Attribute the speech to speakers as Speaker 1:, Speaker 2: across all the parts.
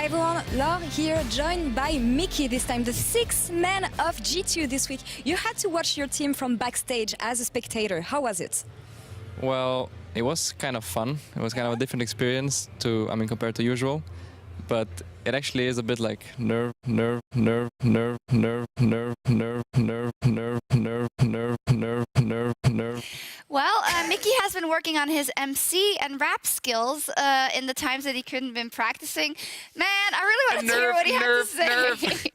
Speaker 1: Hi everyone, Laure here, joined by Mickey this time, the sixth man of G2 this week. You had to watch your team from backstage as a spectator. How was it?
Speaker 2: Well, it was kind of fun. It was kind of a different experience compared to usual. But it actually is a bit like nerve.
Speaker 3: Well, Mickey has been working on his MC and rap skills in the times that he couldn't been practicing. Man, I really want to hear what he had to say.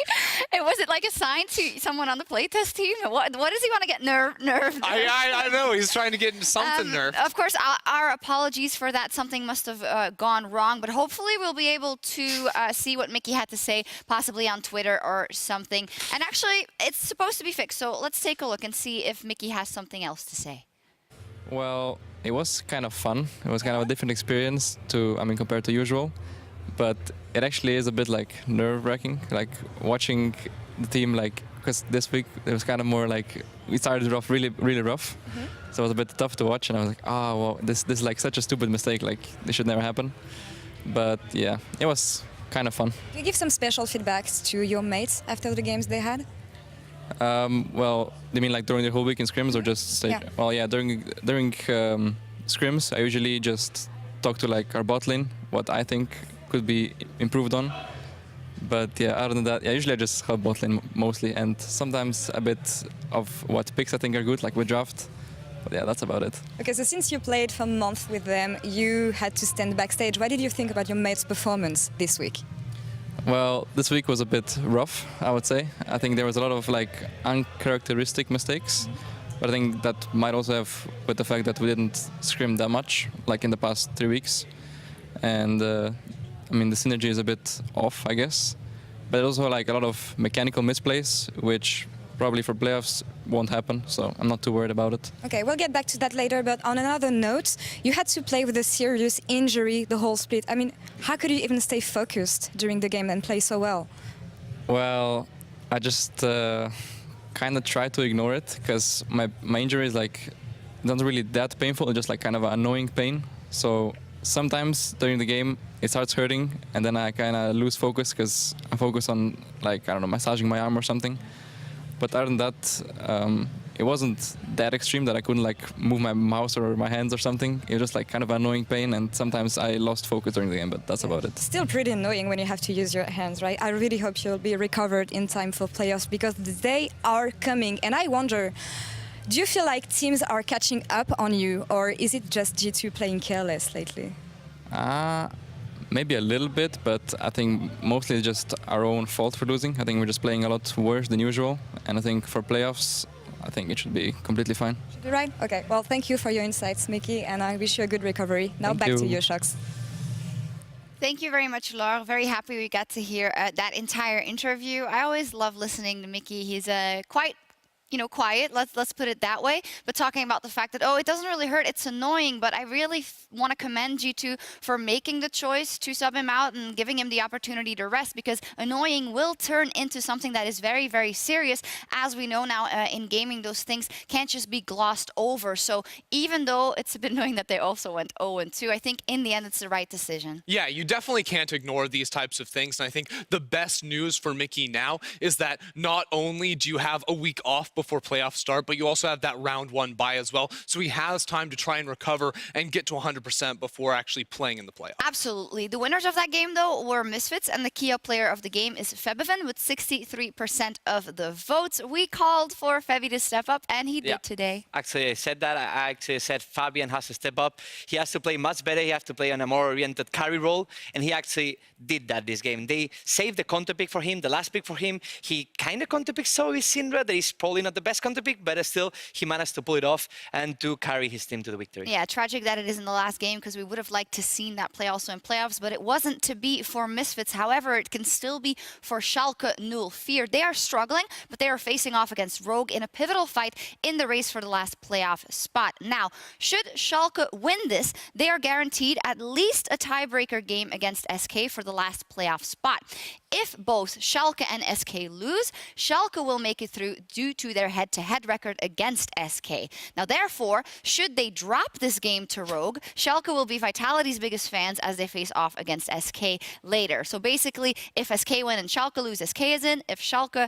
Speaker 3: Was it like a sign to someone on the playtest team? What does he want to get nerve?
Speaker 4: I know, he's trying to get into something nerve.
Speaker 3: Of course, our apologies for that. Something must have gone wrong, but hopefully we'll be able to see what Mickey had to say, possibly on Twitter or something. And actually, it's supposed to be fixed, so let's take a look and see if Mickey has something else to say.
Speaker 2: Well, it was kind of fun. It was kind of a different experience compared to usual. But it actually is a bit like nerve-wracking, like watching the team, because this week it was kind of more like we started off really rough. So it was a bit tough to watch, and I was like, oh, well, this is like such a stupid mistake, like this should never happen. But yeah, it was kind of fun.
Speaker 1: Do you give some special feedbacks to your mates after the games they had?
Speaker 2: Well, you mean like during the whole week in scrims or just like,
Speaker 1: Yeah.
Speaker 2: Well, yeah, during scrims, I usually just talk to like our bot lane, what I think could be improved on. But yeah, other than that, yeah, usually I just help bot lane mostly, and sometimes a bit of what picks I think are good, like with draft. But yeah, that's about it.
Speaker 1: Okay, so since you played for a month with them, you had to stand backstage. What did you think about your mates' performance this week?
Speaker 2: Well, this week was a bit rough, I would say. I think there was a lot of like uncharacteristic mistakes, but I think that might also have with the fact that we didn't scrim that much, like in the past 3 weeks. And the synergy is a bit off, I guess. But also like a lot of mechanical misplays, which probably for playoffs won't happen, so I'm not too worried about it.
Speaker 1: Okay, we'll get back to that later, but on another note, you had to play with a serious injury the whole split. I mean, how could you even stay focused during the game and play so well?
Speaker 2: Well, I just kind of try to ignore it, because my injury is like not really that painful, it's just like kind of an annoying pain. So sometimes during the game it starts hurting, and then I kind of lose focus because I focus on like, I don't know, massaging my arm or something. But other than that, it wasn't that extreme that I couldn't like move my mouse or my hands or something. It was just like kind of annoying pain, and sometimes I lost focus during the game, but that's about it.
Speaker 1: Still pretty annoying when you have to use your hands, right? I really hope you'll be recovered in time for playoffs, because they are coming. And I wonder, do you feel like teams are catching up on you, or is it just G2 playing careless lately?
Speaker 2: Maybe a little bit, but I think mostly just our own fault for losing. I think we're just playing a lot worse than usual, and I think for playoffs, I think it should be completely fine.
Speaker 1: Should be right? Okay, well, thank you for your insights, Mickey, and I wish you a good recovery. Now back to you, Shox.
Speaker 3: Thank you very much, Laure. Very happy we got to hear that entire interview. I always love listening to Mickey. He's quite quiet, let's put it that way, but talking about the fact that, oh, it doesn't really hurt, it's annoying, but I really want to commend G2 for making the choice to sub him out and giving him the opportunity to rest, because annoying will turn into something that is very, very serious. As we know now in gaming, those things can't just be glossed over. So even though it's a bit annoying that they also went 0-2, I think in the end it's the right decision.
Speaker 4: Yeah, you definitely can't ignore these types of things, and I think the best news for Mickey now is that not only do you have a week off before playoffs start, but you also have that round 1 bye as well. So he has time to try and recover and get to 100% before actually playing in the playoffs.
Speaker 3: Absolutely. The winners of that game, though, were Misfits, and the key player of the game is Febiven with 63% of the votes. We called for Febi to step up, and he did today.
Speaker 5: Actually, I said that. I actually said Fabian has to step up. He has to play much better. He has to play on a more oriented carry role, and he actually did that this game. They saved the counter pick for him, the last pick for him. He kind of counter picked so is Syndra. That is probably not the best counter pick, but still he managed to pull it off and to carry his team to the victory.
Speaker 3: Yeah, tragic that it is in the last game, because we would have liked to seen that play also in playoffs, but it wasn't to be for Misfits. However, it can still be for Schalke 04. They are struggling, but they are facing off against Rogue in a pivotal fight in the race for the last playoff spot. Now, should Schalke win this, they are guaranteed at least a tiebreaker game against SK for the last playoff spot. If both Schalke and SK lose, Schalke will make it through due to their head-to-head record against SK. Now, therefore, should they drop this game to Rogue, Schalke will be Vitality's biggest fans as they face off against SK later. So basically, if SK win and Schalke lose, SK is in. If Schalke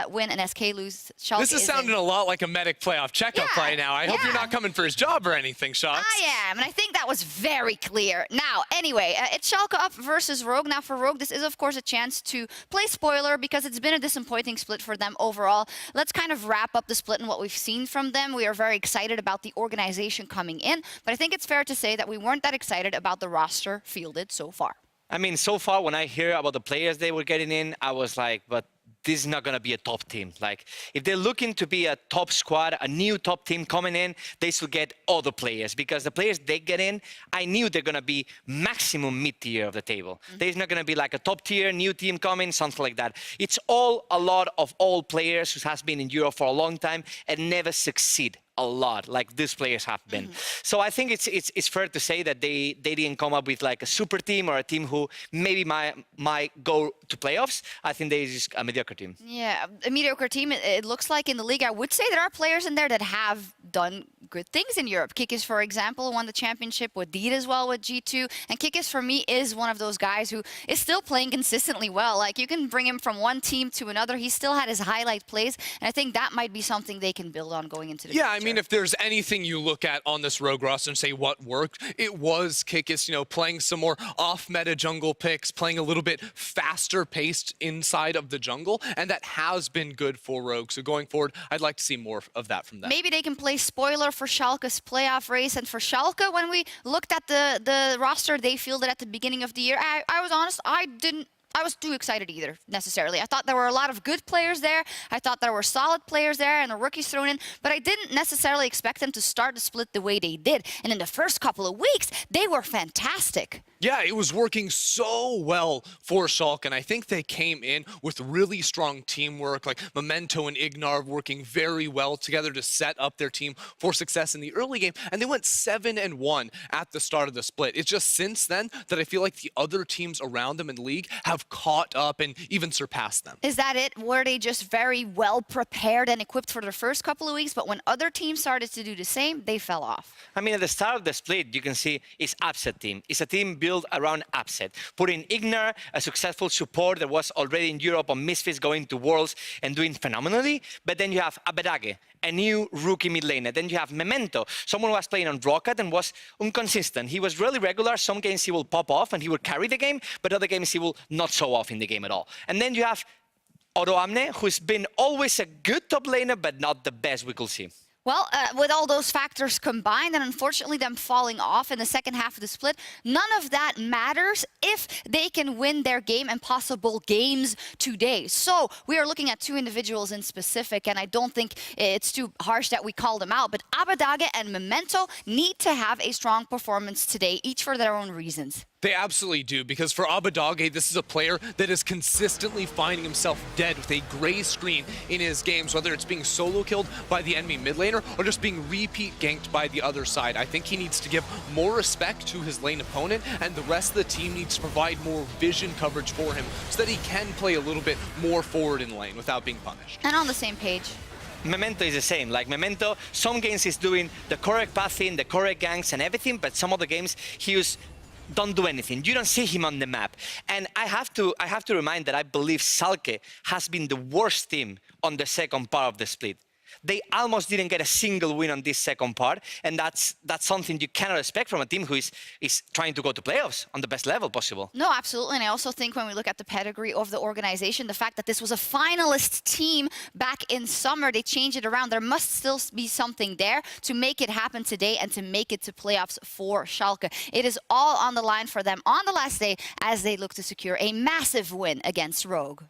Speaker 3: win and SK lose, Schalke is in.
Speaker 4: This is sounding a lot like a Medic playoff checkup right now. I hope you're not coming for his job or anything, Shox.
Speaker 3: I am, and I think that was very clear. Now, anyway, it's Schalke up versus Rogue. Now, for Rogue, this is, of course, a chance to play spoiler because it's been a disappointing split for them overall. Let's kind of wrap up the split and what we've seen from them. We are very excited about the organization coming in, but I think it's fair to say that we weren't that excited about the roster fielded so far.
Speaker 5: I mean, so far, when I hear about the players they were getting in, I was like, but this is not going to be a top team. Like, if they're looking to be a top squad, a new top team coming in, they should get other players, because the players they get in, I knew they're going to be maximum mid-tier of the table. There's not going to be like a top-tier new team coming, something like that. It's all a lot of old players who has been in Europe for a long time and never succeed a lot like these players have been. So I think it's fair to say that they didn't come up with like a super team or a team who maybe might go to playoffs. I think they're just a mediocre team.
Speaker 3: Yeah, a mediocre team. It looks like in the league. I would say there are players in there that have done good things in Europe. Kikis, for example, won the championship with Deed as well with G2. And Kikis, for me, is one of those guys who is still playing consistently well. Like, you can bring him from one team to another. He still had his highlight plays. And I think that might be something they can build on going into the future.
Speaker 4: I mean, if there's anything you look at on this Rogue roster and say what worked, it was Kikis, you know, playing some more off-meta jungle picks, playing a little bit faster paced inside of the jungle, and that has been good for Rogue. So going forward, I'd like to see more of that from them.
Speaker 3: Maybe they can play spoiler for Schalke's playoff race. And for Schalke, when we looked at the roster they fielded at the beginning of the year, I was honest, I was too excited either, necessarily. I thought there were a lot of good players there. I thought there were solid players there and the rookies thrown in, but I didn't necessarily expect them to start the split the way they did. And in the first couple of weeks, they were fantastic.
Speaker 4: Yeah, it was working so well for Schalke, and I think they came in with really strong teamwork, like Memento and Ignar working very well together to set up their team for success in the early game, and they went 7-1 at the start of the split. It's just since then that I feel like the other teams around them in the league have caught up and even surpassed them.
Speaker 3: Is that it? Were they just very well prepared and equipped for the first couple of weeks, but when other teams started to do the same, they fell off?
Speaker 5: I mean, at the start of the split, you can see it's Upset team. It's a team built around Upset. Put in Ignar, a successful support that was already in Europe on Misfits, going to Worlds and doing phenomenally. But then you have Abedage, a new rookie mid laner. Then you have Memento, someone who was playing on Rocket and was inconsistent. He was really regular. Some games he will pop off and he will carry the game, but other games he will not show off in the game at all. And then you have Oro Amne, who's been always a good top laner, but not the best we could see.
Speaker 3: Well, with all those factors combined, and unfortunately them falling off in the second half of the split, none of that matters if they can win their game and possible games today. So we are looking at two individuals in specific, and I don't think it's too harsh that we call them out, but Abedage and Memento need to have a strong performance today, each for their own reasons.
Speaker 4: They absolutely do, because for Abedage, this is a player that is consistently finding himself dead with a gray screen in his games, whether it's being solo killed by the enemy mid laner or just being repeat ganked by the other side. I think he needs to give more respect to his lane opponent, and the rest of the team needs to provide more vision coverage for him so that he can play a little bit more forward in lane without being punished.
Speaker 3: And on the same page.
Speaker 5: Memento is the same. Like Memento, some games he's doing the correct pathing, the correct ganks and everything, but some other games he don't do anything. You don't see him on the map. And I have to remind that I believe Schalke has been the worst team on the second part of the split. They almost didn't get a single win on this second part, and that's something you cannot expect from a team who is trying to go to playoffs on the best level possible.
Speaker 3: No, absolutely. And I also think when we look at the pedigree of the organization, the fact that this was a finalist team back in summer, they changed it around. There must still be something there to make it happen today and to make it to playoffs for Schalke. It is all on the line for them on the last day as they look to secure a massive win against Rogue.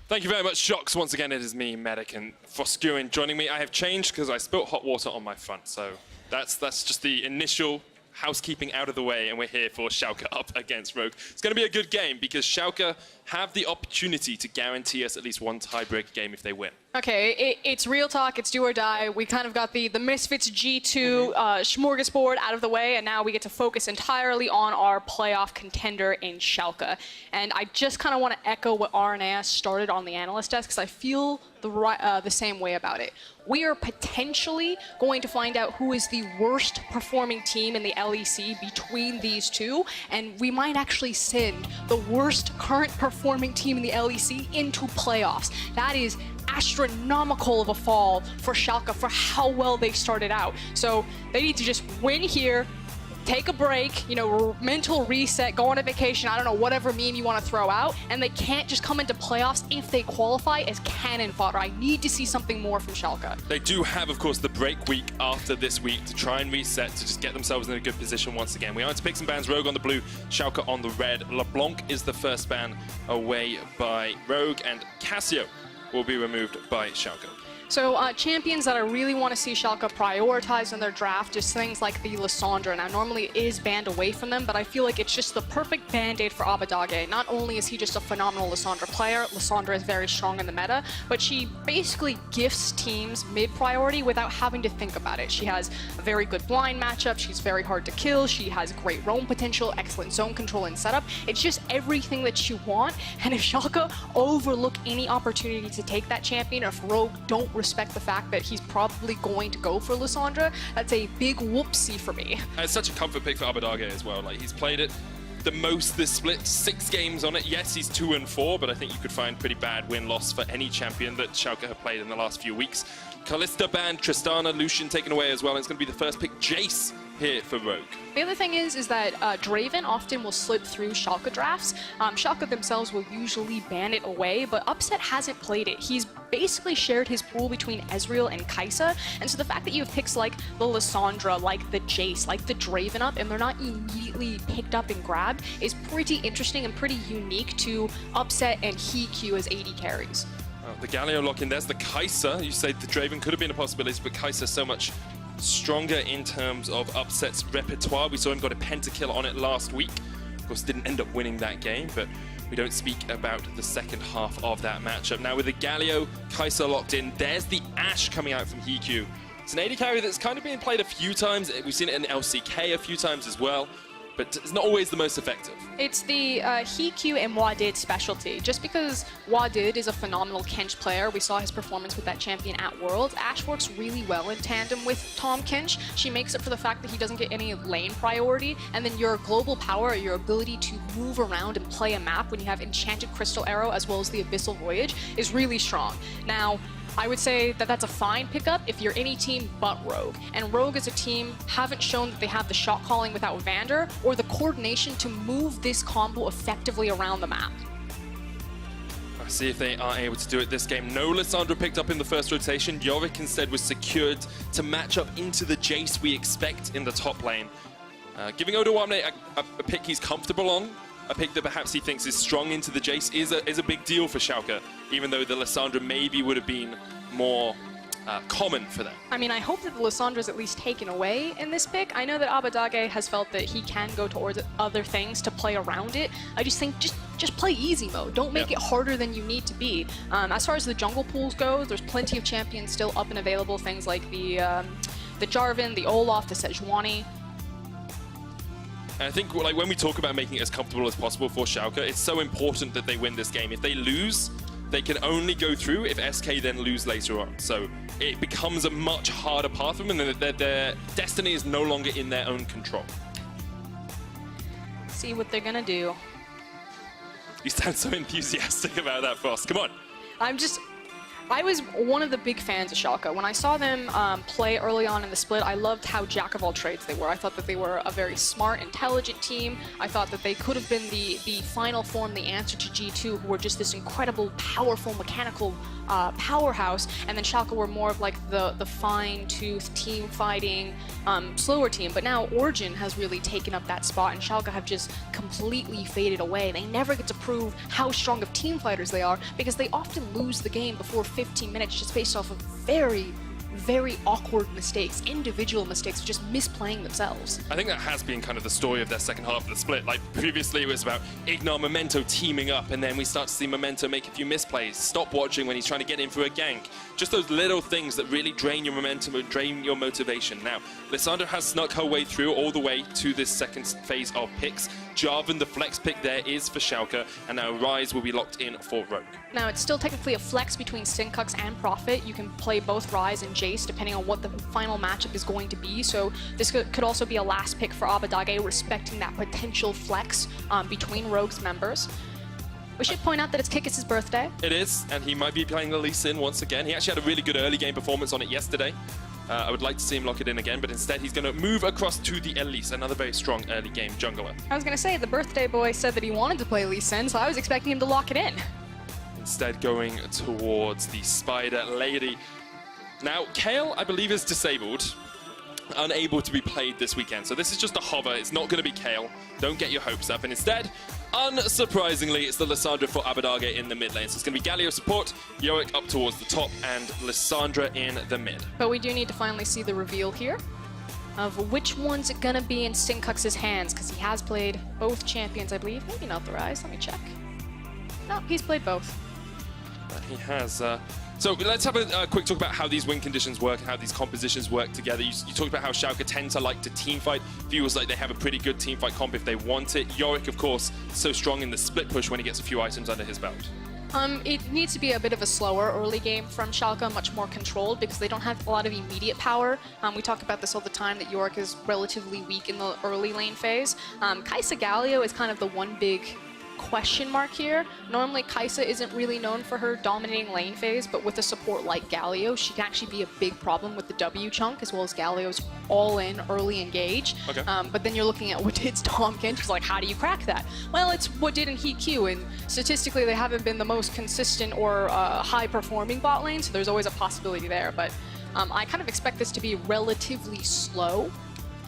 Speaker 6: Thank you very much, Shox. Once again, it is me, Medic, and Foscuin joining me. I have changed because I spilt hot water on my front, so that's just the initial housekeeping out of the way, and we're here for Schalke up against Rogue. It's going to be a good game because Schalke have the opportunity to guarantee us at least one tiebreak game if they win.
Speaker 7: Okay, it's real talk, it's do or die. We kind of got the Misfits G2 smorgasbord out of the way, and now we get to focus entirely on our playoff contender in Schalke. And I just kind of want to echo what RNAS started on the analyst desk, because I feel the same way about it. We are potentially going to find out who is the worst performing team in the LEC between these two, and we might actually send the worst current performing team in the LEC into playoffs. That is astronomical of a fall for Schalke for how well they started out. So they need to just win here, take a break, you know, mental reset, go on a vacation, I don't know, whatever meme you want to throw out, and they can't just come into playoffs if they qualify as cannon fodder. I need to see something more from Schalke.
Speaker 6: They do have, of course, the break week after this week to try and reset, to just get themselves in a good position once again. We are to pick some bans, Rogue on the blue, Schalke on the red. LeBlanc is the first ban away by Rogue, and Casio will be removed by Schalke.
Speaker 7: So champions that I really want to see Schalke prioritize in their draft is things like the Lissandra. Now, normally it is banned away from them, but I feel like it's just the perfect band-aid for Abadage. Not only is he just a phenomenal Lissandra player, Lissandra is very strong in the meta, but she basically gifts teams mid-priority without having to think about it. She has a very good blind matchup, she's very hard to kill, she has great roam potential, excellent zone control and setup. It's just everything that you want, and if Schalke overlook any opportunity to take that champion, or if Rogue don't respect the fact that he's probably going to go for Lissandra, that's a big whoopsie for me.
Speaker 6: It's such a comfort pick for Abadage as well. Like, he's played it the most this split, 6 games on it. Yes, he's 2-4, but I think you could find pretty bad win-loss for any champion that Schalke have played in the last few weeks. Kalista banned, Tristana, Lucian taken away as well, and it's going to be the first pick, Jace, here for Rogue.
Speaker 7: The other thing is that Draven often will slip through Schalke drafts. Schalke themselves will usually ban it away, but Upset hasn't played it. He's basically shared his pool between Ezreal and Kai'Sa, and so the fact that you have picks like the Lissandra, like the Jace, like the Draven up, and they're not immediately picked up and grabbed is pretty interesting and pretty unique to Upset and HeQ as AD carries.
Speaker 6: The Galio lock in, there's the Kai'Sa. You say the Draven could have been a possibility, but Kai'Sa so much stronger in terms of Upset's repertoire. We saw him got a pentakill on it last week. Of course, didn't end up winning that game, but we don't speak about the second half of that matchup. Now with the Galio, Kai'Sa locked in, there's the Ashe coming out from HeQ. It's an AD carry that's kind of been played a few times. We've seen it in LCK a few times as well, but it's not always the most effective.
Speaker 7: It's the HeQ and Wadid specialty. Just because Wadid is a phenomenal Kench player, we saw his performance with that champion at Worlds, Ashe works really well in tandem with Tahm Kench. She makes up for the fact that he doesn't get any lane priority, and then your global power, your ability to move around and play a map when you have Enchanted Crystal Arrow as well as the Abyssal Voyage is really strong. Now, I would say that that's a fine pickup if you're any team but Rogue. And Rogue as a team haven't shown that they have the shot calling without Vander or the coordination to move this combo effectively around the map.
Speaker 6: Let's see if they are able to do it this game. No Lissandra picked up in the first rotation. Yorick instead was secured to match up into the Jace we expect in the top lane. Giving Odoamne a pick he's comfortable on, a pick that perhaps he thinks is strong into the Jace is a big deal for Schalke, even though the Lissandra maybe would have been more common for them.
Speaker 7: I mean, I hope that the Lissandra is at least taken away in this pick. I know that Abadage has felt that he can go towards other things to play around it. I just think just play easy mode. Don't make it harder than you need to be. As far as the jungle pools go, there's plenty of champions still up and available. Things like the Jarvan, the Olaf, the Sejuani.
Speaker 6: And I think like when we talk about making it as comfortable as possible for Schalke, it's so important that they win this game. If they lose, they can only go through if SK then lose later on. So it becomes a much harder path for them, and their destiny is no longer in their own control.
Speaker 7: See what they're gonna do.
Speaker 6: You sound so enthusiastic about that, Frost. Come on.
Speaker 7: I was one of the big fans of Schalke. When I saw them play early on in the split, I loved how jack of all trades they were. I thought that they were a very smart, intelligent team. I thought that they could have been the final form, the answer to G2, who were just this incredible, powerful, mechanical powerhouse. And then Schalke were more of like the fine-toothed, team-fighting, slower team. But now Origin has really taken up that spot, and Schalke have just completely faded away. They never get to prove how strong of team fighters they are because they often lose the game before 15 minutes just based off of very, very awkward mistakes, individual mistakes, just misplaying themselves.
Speaker 6: I think that has been kind of the story of their second half of the split. Like previously it was about Ignar Memento teaming up, and then we start to see Memento make a few misplays, stop watching when he's trying to get in for a gank. Just those little things that really drain your momentum and drain your motivation. Now, Lissandra has snuck her way through all the way to this second phase of picks. Jarvan, the flex pick there, is for Schalke, and now Ryze will be locked in for Rogue.
Speaker 7: Now, it's still technically a flex between Syncux and Prophet. You can play both Ryze and Jace depending on what the final matchup is going to be. So this could also be a last pick for Abadage, respecting that potential flex between Rogue's members. We should point out that it's Kikis' birthday.
Speaker 6: It is, and he might be playing the Lee Sin once again. He actually had a really good early game performance on it yesterday. I would like to see him lock it in again, but instead he's going to move across to the Elise, another very strong early game jungler.
Speaker 7: I was going to say, the birthday boy said that he wanted to play Lee Sin, so I was expecting him to lock it in.
Speaker 6: Instead going towards the Spider Lady. Now, Kayle, I believe, is disabled, unable to be played this weekend. So this is just a hover. It's not going to be Kayle. Don't get your hopes up. And instead, unsurprisingly, it's the Lissandra for Abadage in the mid lane. So it's going to be Galio support, Yorick up towards the top, and Lissandra in the mid.
Speaker 7: But we do need to finally see the reveal here of which one's it going to be in Syncux's hands, because he has played both champions, I believe. Maybe not the Ryze. Let me check. No, he's played both.
Speaker 6: He has. So let's have a quick talk about how these win conditions work and how these compositions work together. You talked about how Schalke tend to like to teamfight. Feels like they have a pretty good teamfight comp if they want it. Yorick, of course, so strong in the split push when he gets a few items under his belt.
Speaker 7: It needs to be a bit of a slower early game from Schalke, much more controlled, because they don't have a lot of immediate power. We talk about this all the time, that Yorick is relatively weak in the early lane phase. Kai'Sa Galio is kind of the one big question mark here. Normally, Kai'Sa isn't really known for her dominating lane phase, but with a support like Galio, she can actually be a big problem with the W chunk, as well as Galio's all-in early engage.
Speaker 6: Okay.
Speaker 7: But then you're looking at what did Tahm Kench, who's like, how do you crack that? Well, it's what did in Heat Q, and statistically they haven't been the most consistent or high-performing bot lane, so there's always a possibility there. But I kind of expect this to be relatively slow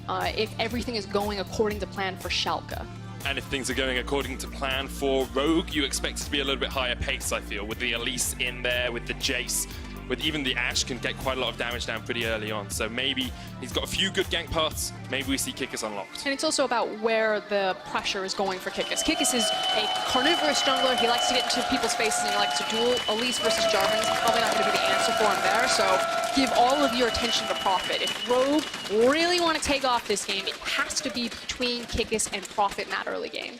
Speaker 7: if everything is going according to plan for Schalke.
Speaker 6: And if things are going according to plan for Rogue, you expect it to be a little bit higher pace, I feel, with the Elise in there, with the Jace, with even the Ashe can get quite a lot of damage down pretty early on. So maybe he's got a few good gank paths, maybe we see Kikis unlocked.
Speaker 7: And it's also about where the pressure is going for Kikis. Kikis is a carnivorous jungler. He likes to get into people's faces and he likes to duel. Elise versus Jarvan is probably not going to be the answer for him there, so give all of your attention to Prophet. If Rogue really want to take off this game, it has to be between Kikis and Prophet in that early game.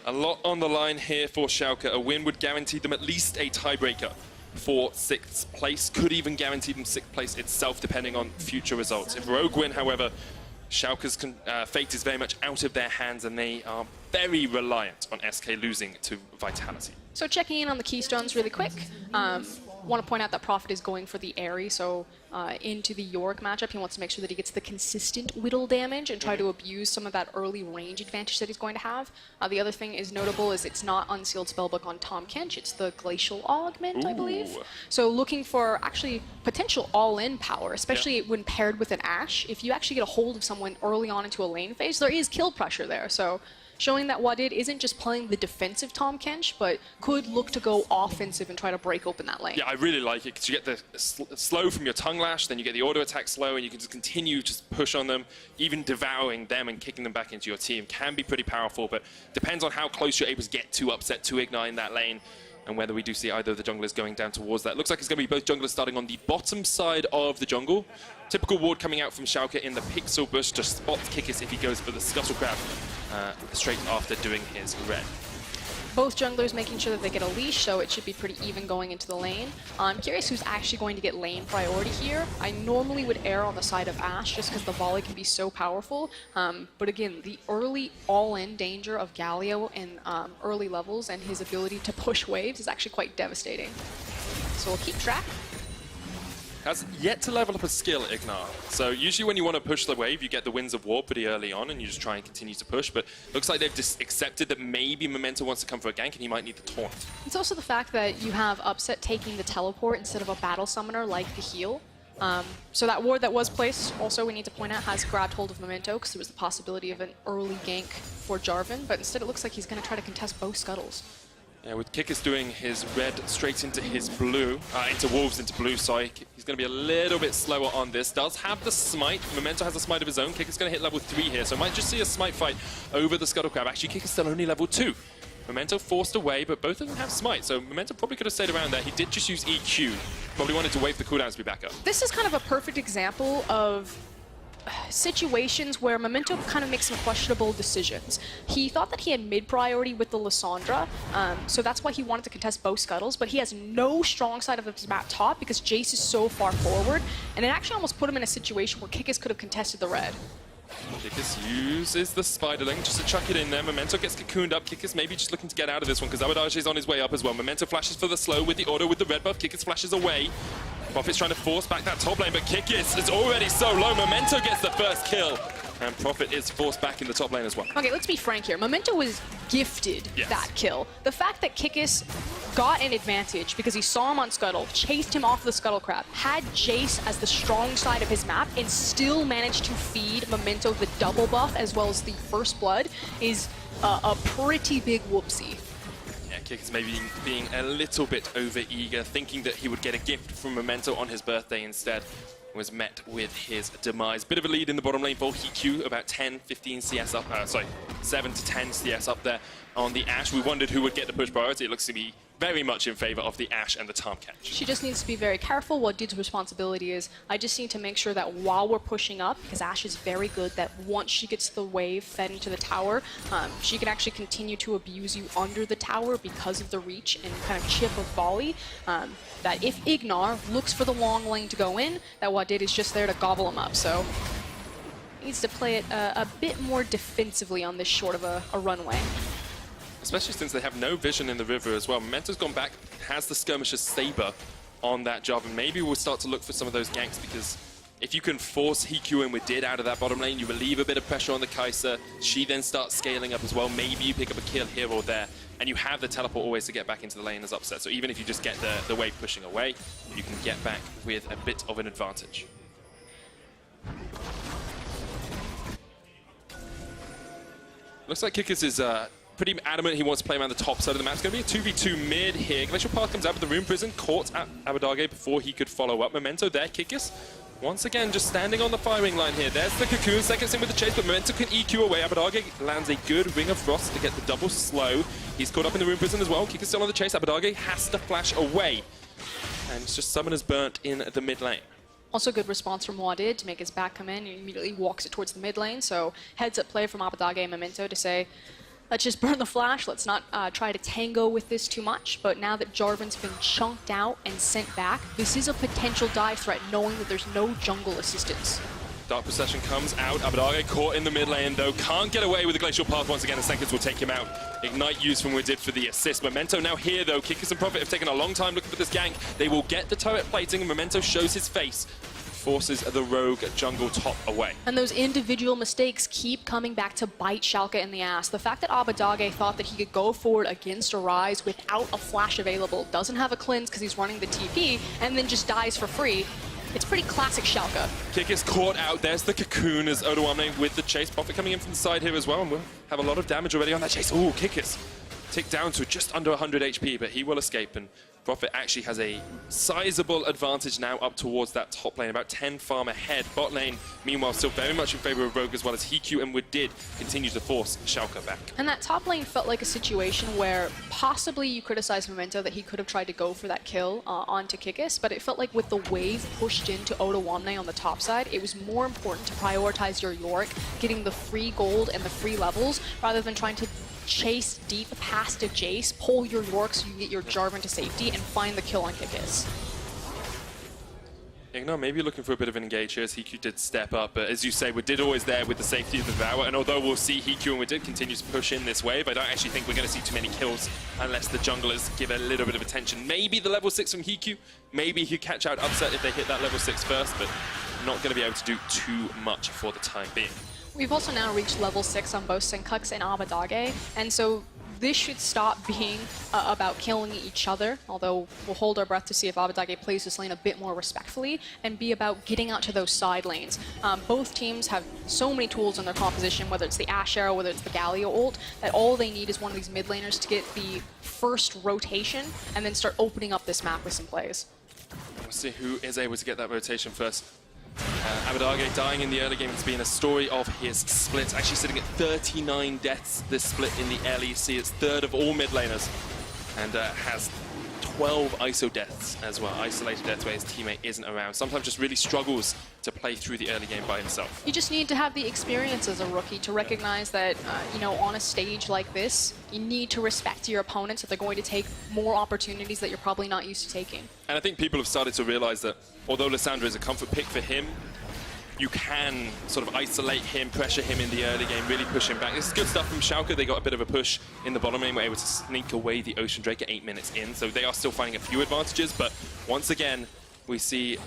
Speaker 6: A lot on the line here for Schalke. A win would guarantee them at least a tiebreaker for 6th place. Could even guarantee them 6th place itself, depending on future results. If Rogue win, however, Schalke's fate is very much out of their hands, and they are very reliant on SK losing to Vitality.
Speaker 7: So checking in on the Keystones really quick. Want to point out that Prophet is going for the Aerie, so into the Yorick matchup, he wants to make sure that he gets the consistent whittle damage and try to abuse some of that early range advantage that he's going to have. The other thing is notable is it's not Unsealed Spellbook on Tahm Kench, it's the Glacial Augment, I believe. So looking for actually potential all-in power, especially when paired with an Ashe. If you actually get a hold of someone early on into a lane phase, there is kill pressure there. So showing that Wadid isn't just playing the defensive Tahm Kench, but could look to go offensive and try to break open that lane.
Speaker 6: Yeah, I really like it, because you get the slow from your tongue lash, then you get the auto attack slow, and you can just continue to push on them, even devouring them and kicking them back into your team. Can be pretty powerful, but depends on how close you're able to get to upset to Ignite in that lane, and whether we do see either of the junglers going down towards that. Looks like it's going to be both junglers starting on the bottom side of the jungle. Typical ward coming out from Schalke in the Pixel Bush to spot Kikis if he goes for the Scuttle Crab straight after doing his red.
Speaker 7: Both junglers making sure that they get a leash, so it should be pretty even going into the lane. I'm curious who's actually going to get lane priority here. I normally would err on the side of Ashe just because the volley can be so powerful. But again, the early all-in danger of Galio in early levels and his ability to push waves is actually quite devastating. So we'll keep track.
Speaker 6: Has yet to level up a skill, Ignar. So usually when you want to push the wave, you get the Winds of War pretty early on, and you just try and continue to push. But looks like they've just accepted that maybe Memento wants to come for a gank, and he might need the taunt.
Speaker 7: It's also the fact that you have Upset taking the teleport instead of a battle summoner like the heal. So that ward that was placed, also we need to point out, has grabbed hold of Memento, because there was the possibility of an early gank for Jarvan, but instead it looks like he's going to try to contest both scuttles.
Speaker 6: Yeah, with Kikis doing his red straight into his blue, into Wolves into blue, sorry. He's going to be a little bit slower on this. Does have the smite. Memento has a smite of his own. Kikis going to hit level 3 here, so might just see a smite fight over the Scuttle Crab. Actually, Kikis still only level 2. Memento forced away, but both of them have smite, so Memento probably could have stayed around there. He did just use EQ. Probably wanted to wait for the cooldowns to be back up.
Speaker 7: This is kind of a perfect example of situations where Memento kind of makes some questionable decisions. He thought that he had mid priority with the Lissandra, so that's why he wanted to contest both scuttles, but he has no strong side of his map top because Jace is so far forward, and it actually almost put him in a situation where Kikis could have contested the red.
Speaker 6: Kikis uses the Spiderling just to chuck it in there. Memento gets cocooned up. Kikis maybe just looking to get out of this one because Abadage is on his way up as well. Memento flashes for the slow with the auto with the red buff. Kikis flashes away. Prophet's trying to force back that top lane, but Kikis is already so low. Memento gets the first kill. And Prophet is forced back in the top lane as well.
Speaker 7: Okay, let's be frank here. Memento was gifted that kill. The fact that Kikis got an advantage because he saw him on Scuttle, chased him off the Scuttle Crab, had Jace as the strong side of his map, and still managed to feed Memento the double buff as well as the first blood is a pretty big whoopsie.
Speaker 6: Yeah, Kikis maybe being a little bit over-eager, thinking that he would get a gift from Memento on his birthday instead. Was met with his demise. Bit of a lead in the bottom lane for HQ, about 10, 15 CS up, 7 to 10 CS up there on the Ashe. We wondered who would get the push priority. It looks to be very much in favor of the Ashe and the Tom catch.
Speaker 7: She just needs to be very careful. What Did's responsibility is, I just need to make sure that while we're pushing up, because Ashe is very good, that once she gets the wave fed into the tower, she can actually continue to abuse you under the tower because of the reach and kind of chip of volley. That if Ignar looks for the long lane to go in, that Wadid is just there to gobble him up. So needs to play it a bit more defensively on this short of a runway.
Speaker 6: Especially since they have no vision in the river as well. Memento's gone back, has the Skirmisher's Saber on that job, and maybe we'll start to look for some of those ganks because if you can force Hiku in with Did out of that bottom lane, you relieve a bit of pressure on the Kai'Sa. She then starts scaling up as well. Maybe you pick up a kill here or there, and you have the teleport always to get back into the lane as upset. So even if you just get the wave pushing away, you can get back with a bit of an advantage. Looks like Kikis is pretty adamant he wants to play around the top side of the map. It's going to be a 2v2 mid here. Glacial Path comes out with the Rune Prison, caught at Abadage before he could follow up. Memento there, Kikis. Once again, just standing on the firing line here. There's the Cocoon, seconds in with the chase, but Memento can EQ away. Abadage lands a good Ring of Frost to get the double slow. He's caught up in the Rune Prison as well. Kikis still on the chase. Abadage has to flash away. And it's just Summoner's burnt in the mid lane.
Speaker 7: Also good response from Wadid to make his back come in. He immediately walks it towards the mid lane. So heads up play from Abadage and Memento to say, let's just burn the flash. Let's not try to tango with this too much. But now that Jarvan's been chunked out and sent back, this is a potential dive threat, knowing that there's no jungle assistance.
Speaker 6: Dark Procession comes out. Abadage caught in the mid lane, though. Can't get away with the Glacial Path once again. The Senkers will take him out. Ignite used from Wadid for the assist. Memento now here, though. Kikis and Prophet have taken a long time looking for this gank. They will get the turret plating, and Memento shows his face. Forces the rogue jungle top away.
Speaker 7: And those individual mistakes keep coming back to bite Schalke in the ass. The fact that Abadage thought that he could go forward against a Rise without a flash available, doesn't have a cleanse because he's running the TP, and then just dies for free, it's pretty classic Schalke.
Speaker 6: Kikis caught out. There's the Cocoon as Odoamne with the chase. Prophet coming in from the side here as well, and we'll have a lot of damage already on that chase. Ooh, Kikis ticked down to just under 100 HP, but he will escape, and Prophet actually has a sizable advantage now up towards that top lane, about 10 farm ahead. Bot lane, meanwhile, still very much in favor of Rogue as well as Hiku and Wadid continue to force Schalke back.
Speaker 7: And that top lane felt like a situation where possibly you criticize Memento that he could have tried to go for that kill onto Kikis, but it felt like with the wave pushed into Odoamne on the top side, it was more important to prioritize your Yorick, getting the free gold and the free levels, rather than trying to chase deep past a Jace, pull your York so you get your Jarvan to safety, and find the kill on Kikis.
Speaker 6: Ignar maybe looking for a bit of an engage here as Hiku did step up, but as you say, Wadid always there with the safety of the Devour, and although we'll see Hiku and Wadid continue to push in this wave, I don't actually think we're going to see too many kills unless the junglers give a little bit of attention. Maybe the level 6 from Hiku, maybe he'll catch out Upset if they hit that level 6 first, but not going to be able to do too much for the time being.
Speaker 7: We've also now reached level 6 on both Senkux and Abadage, and so this should stop being about killing each other, although we'll hold our breath to see if Abadage plays this lane a bit more respectfully, and be about getting out to those side lanes. Both teams have so many tools in their composition, whether it's the Ash Arrow, whether it's the Galio ult, that all they need is one of these mid laners to get the first rotation and then start opening up this map with some plays.
Speaker 6: We'll see who is able to get that rotation first. Abadage dying in the early game has been a story of his splits, actually sitting at 39 deaths this split in the LEC. It's third of all mid laners, and has 12 ISO deaths as well, isolated deaths where his teammate isn't around. Sometimes just really struggles to play through the early game by himself.
Speaker 7: You just need to have the experience as a rookie to recognize that, you know, on a stage like this, you need to respect your opponents if they're going to take more opportunities that you're probably not used to taking.
Speaker 6: And I think people have started to realize that although Lissandra is a comfort pick for him, you can sort of isolate him, pressure him in the early game, really push him back. This is good stuff from Schalke. They got a bit of a push in the bottom lane, were able to sneak away the Ocean Drake at 8 minutes in, so they are still finding a few advantages, but once again, we see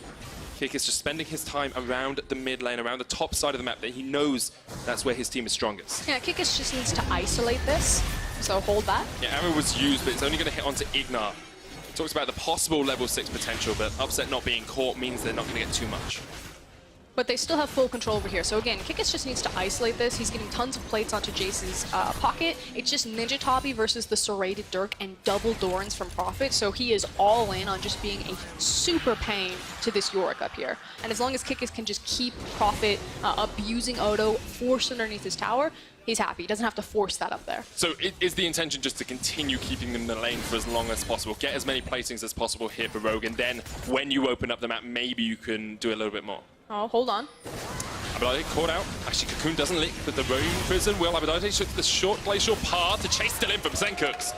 Speaker 6: Kikis just spending his time around the mid lane, around the top side of the map, that he knows that's where his team is strongest.
Speaker 7: Yeah, Kikis just needs to isolate this, so hold that.
Speaker 6: Yeah, arrow was used, but it's only going to hit onto Ignar. Talks about the possible level 6 potential, but Upset not being caught means they're not going to get too much.
Speaker 7: But they still have full control over here. So again, Kikis just needs to isolate this. He's getting tons of plates onto Jace's pocket. It's just Ninja Tabi versus the Serrated Dirk and double Dorans from Prophet. So he is all in on just being a super pain to this Yorick up here. And as long as Kikis can just keep Prophet abusing Odo, forced underneath his tower, he's happy. He doesn't have to force that up there.
Speaker 6: So is the intention just to continue keeping them in the lane for as long as possible, get as many placings as possible here for Rogue, and then when you open up the map, maybe you can do a little bit more?
Speaker 7: Oh, hold on.
Speaker 6: Abadage caught out. Actually, Cocoon doesn't lick, but the Rogue prison will. Abadage took the short glacial path to chase still in from Zenkux.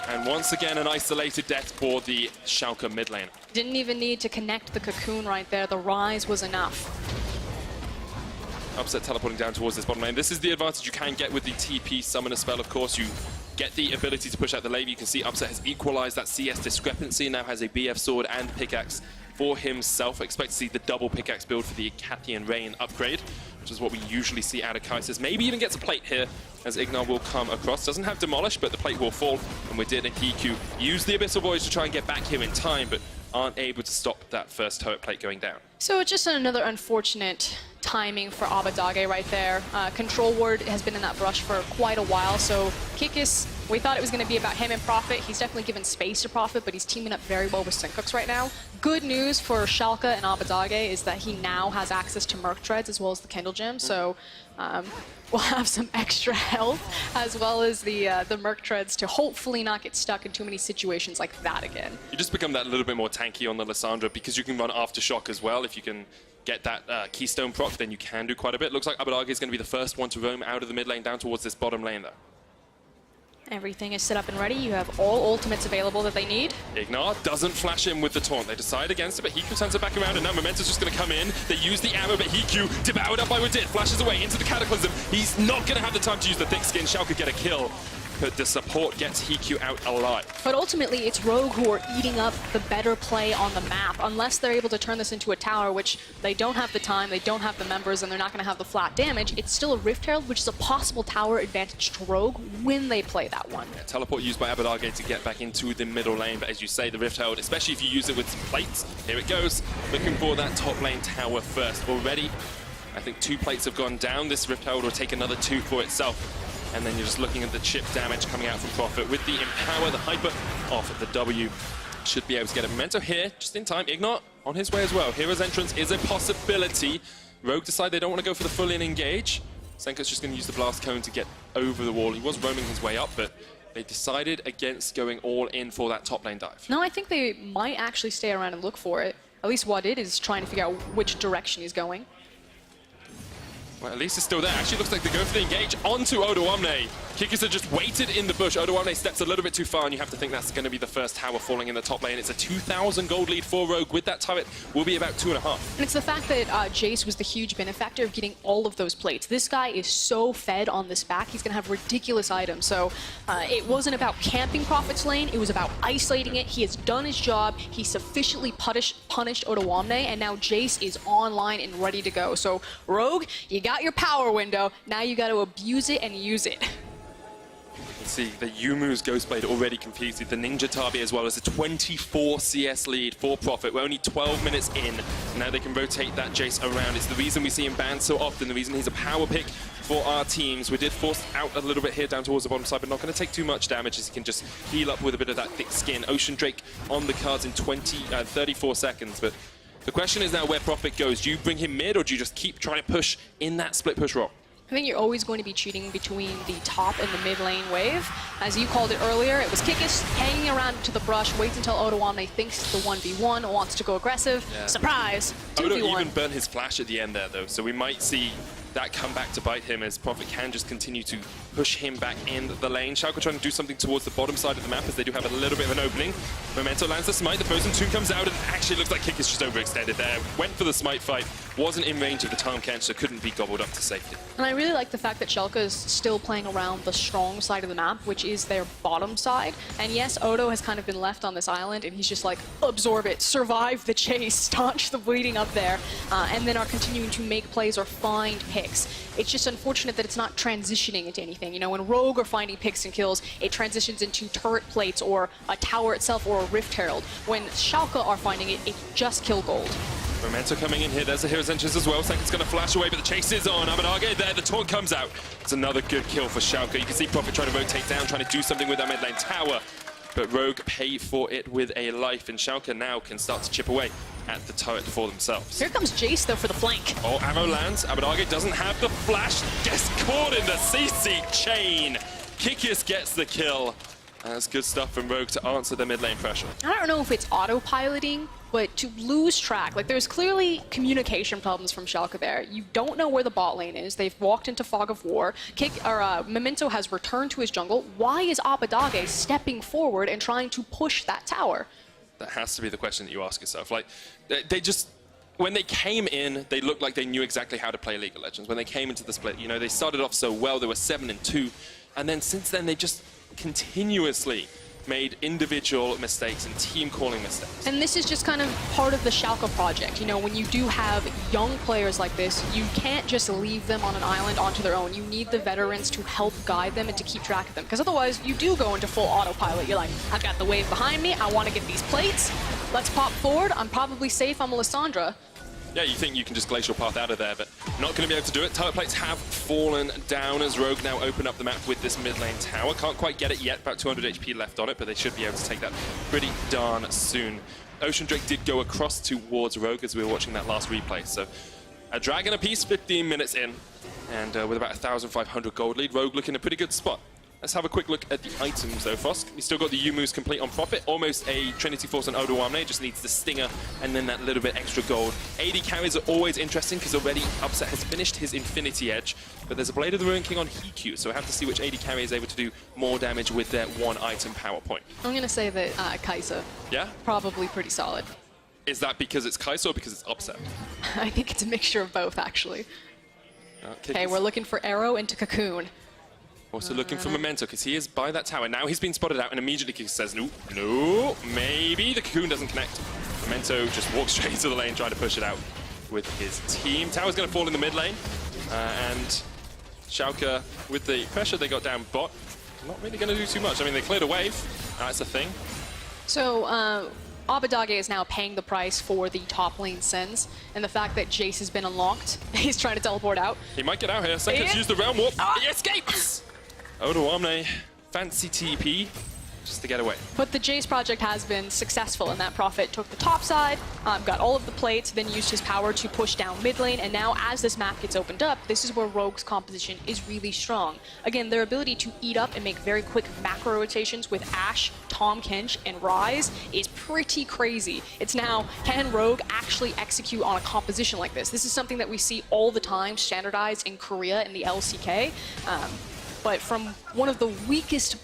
Speaker 6: And once again, an isolated death for the Schalke mid lane.
Speaker 7: Didn't even need to connect the Cocoon right there. The Rise was enough.
Speaker 6: Upset teleporting down towards this bottom lane. This is the advantage you can get with the TP summoner spell, of course. You get the ability to push out the lane. You can see Upset has equalized that CS discrepancy, now has a BF sword and pickaxe for himself. I expect to see the double pickaxe build for the Cathian Rain upgrade, which is what we usually see out of Kai'Sa. Maybe even gets a plate here, as Ignar will come across. Doesn't have Demolish, but the plate will fall, and we did a PQ. Use the Abyssal Boys to try and get back here in time, but aren't able to stop that first turret plate going down.
Speaker 7: So it's just another unfortunate timing for Abadage right there. Control Ward has been in that brush for quite a while, so Kikis, we thought it was going to be about him and Prophet. He's definitely given space to Prophet, but he's teaming up very well with Zenkux right now. Good news for Schalke and Abadage is that he now has access to Merc Treads as well as the Kindle Gem, so we'll have some extra health as well as the Merc Treads to hopefully not get stuck in too many situations like that again.
Speaker 6: You just become that little bit more tanky on the Lissandra because you can run Aftershock as well. If you can get that Keystone proc, then you can do quite a bit. Looks like Abadage is going to be the first one to roam out of the mid lane down towards this bottom lane, though.
Speaker 7: Everything is set up and ready. You have all ultimates available that they need.
Speaker 6: Ignar doesn't flash in with the taunt. They decide against it, but Hiku turns it back around, and now Momento's just going to come in. They use the arrow, but Hiku, devoured up by Radit, flashes away into the Cataclysm. He's not going to have the time to use the thick skin. Schalke get a kill, but the support gets Hiku out alive.
Speaker 7: But ultimately, it's Rogue who are eating up the better play on the map, unless they're able to turn this into a tower, which they don't have the time, they don't have the members, and they're not going to have the flat damage. It's still a Rift Herald, which is a possible tower advantage to Rogue when they play that one.
Speaker 6: Yeah, teleport used by Abadage to get back into the middle lane, but as you say, the Rift Herald, especially if you use it with some plates, here it goes. Looking for that top lane tower first. Already, I think 2 plates have gone down. This Rift Herald will take another 2 for itself. And then you're just looking at the chip damage coming out from Prophet with the Empower, the Hyper off the W. Should be able to get a Memento here, just in time. Ignar on his way as well. Hero's entrance is a possibility. Rogue decide they don't want to go for the full-in engage. Zenkux just going to use the Blast Cone to get over the wall. He was roaming his way up, but they decided against going all in for that top lane dive.
Speaker 7: No, I think they might actually stay around and look for it. At least Wadid is trying to figure out which direction he's going.
Speaker 6: Well, at least it's still there. Actually looks like they go for the engage onto Odoamne. Kikis just waited in the bush. Odoamne steps a little bit too far, and you have to think that's going to be the first tower falling in the top lane. It's a 2,000 gold lead for Rogue. With that turret, will be about 2.5.
Speaker 7: And it's the fact that Jace was the huge benefactor of getting all of those plates. This guy is so fed on this back, he's going to have ridiculous items. So it wasn't about camping Prophet's lane, it was about isolating it. He has done his job, he sufficiently punished Odoamne, and now Jace is online and ready to go. So Rogue, you got your power window, now you got to abuse it and use it.
Speaker 6: See, the Yumu's Ghostblade already completed, the Ninja Tabi as well as a 24 CS lead for Profit. We're only 12 minutes in. Now they can rotate that Jace around. It's the reason we see him banned so often, the reason he's a power pick for our teams. We did force out a little bit here down towards the bottom side, but not going to take too much damage as he can just heal up with a bit of that thick skin. Ocean Drake on the cards in 34 seconds, but the question is now where Profit goes. Do you bring him mid or do you just keep trying to push in that split push role?
Speaker 7: I think you're always going to be cheating between the top and the mid lane wave. As you called it earlier, it was Kikis hanging around to the brush, waits until Odoamne thinks the 1v1, wants to go aggressive. Yeah. Surprise! 2v1.
Speaker 6: Odo even burnt his flash at the end there though, so we might see that come back to bite him as Profit can just continue to push him back in the lane. Schalke trying to do something towards the bottom side of the map as they do have a little bit of an opening. Memento lands the smite, the frozen tomb comes out and actually looks like Kikis just overextended there. Went for the smite fight, wasn't in range of the Tahm Kench, so couldn't be gobbled up to safety.
Speaker 7: And I really like the fact that Schalke is still playing around the strong side of the map, which is their bottom side. And yes, Odo has kind of been left on this island and he's just like, absorb it, survive the chase, staunch the bleeding up there, and then are continuing to make plays or find picks. It's just unfortunate that it's not transitioning into anything. You know, when Rogue are finding picks and kills, it transitions into turret plates or a tower itself or a Rift Herald. When Schalke are finding it, it's just kill gold.
Speaker 6: Memento coming in here, there's a Hero's Entrance as well. Second's going to flash away, but the chase is on. Abenage there, the taunt comes out. It's another good kill for Schalke. You can see Profit trying to rotate down, trying to do something with that mid lane tower. But Rogue pay for it with a life, and Schalke now can start to chip away at the turret for themselves.
Speaker 7: Here comes Jace, though, for the flank.
Speaker 6: Oh, ammo lands. Abenage doesn't have the flash. Gets caught in the CC chain. Kikis gets the kill. That's good stuff from Rogue to answer the mid lane pressure.
Speaker 7: I don't know if it's autopiloting, but to lose track, like there's clearly communication problems from Schalke there. You don't know where the bot lane is. They've walked into Fog of War. Memento has returned to his jungle. Why is Abenage stepping forward and trying to push that tower?
Speaker 6: That has to be the question that you ask yourself. Like, they just, when they came in, they looked like they knew exactly how to play League of Legends. When they came into the split, you know, they started off so well. They were 7-2, and then since then they just continuously made individual mistakes and team calling mistakes.
Speaker 7: And this is just kind of part of the Schalke project. You know, when you do have young players like this, you can't just leave them on an island onto their own. You need the veterans to help guide them and to keep track of them. Because otherwise, you do go into full autopilot. You're like, I've got the wave behind me. I want to get these plates. Let's pop forward. I'm probably safe. I'm Lissandra.
Speaker 6: Yeah, you think you can just glacial path out of there, but not going to be able to do it. Turret plates have fallen down as Rogue now open up the map with this mid lane tower. Can't quite get it yet, about 200 HP left on it, but they should be able to take that pretty darn soon. Ocean Drake did go across towards Rogue as we were watching that last replay, so a dragon apiece, 15 minutes in, and with about 1,500 gold lead, Rogue looking in a pretty good spot. Let's have a quick look at the items though, Fosk. We still got the Yumu's complete on Profit, almost a Trinity Force on Odoamne, just needs the Stinger and then that little bit extra gold. AD carries are always interesting because already Upset has finished his Infinity Edge, but there's a Blade of the Ruin King on Hiku, so we have to see which AD carry is able to do more damage with their one item power point.
Speaker 7: I'm going to say that Kai'Sa.
Speaker 6: Yeah?
Speaker 7: Probably pretty solid.
Speaker 6: Is that because it's Kai'Sa or because it's Upset?
Speaker 7: I think it's a mixture of both, actually. Okay, we're looking for Arrow into Cocoon.
Speaker 6: Also looking for Memento, because he is by that tower. Now he's been spotted out, and immediately Kikis says, no, no, maybe. The Cocoon doesn't connect. Memento just walks straight to the lane, trying to push it out with his team. Tower's going to fall in the mid lane, and Schalke, with the pressure they got down bot, not really going to do too much. I mean, they cleared a wave. That's a thing.
Speaker 7: So, Abenage is now paying the price for the top lane sends, and the fact that Jace has been unlocked. He's trying to teleport out.
Speaker 6: He might get out here. Seconds use the realm warp. He escapes! Odoamne, fancy TP, just to get away.
Speaker 7: But the Jace project has been successful in that Prophet took the top side, got all of the plates, then used his power to push down mid lane, and now as this map gets opened up, this is where Rogue's composition is really strong. Again, their ability to eat up and make very quick macro rotations with Ashe, Tahm Kench, and Ryze is pretty crazy. It's now, can Rogue actually execute on a composition like this? This is something that we see all the time standardized in Korea in the LCK. But from one of the weakest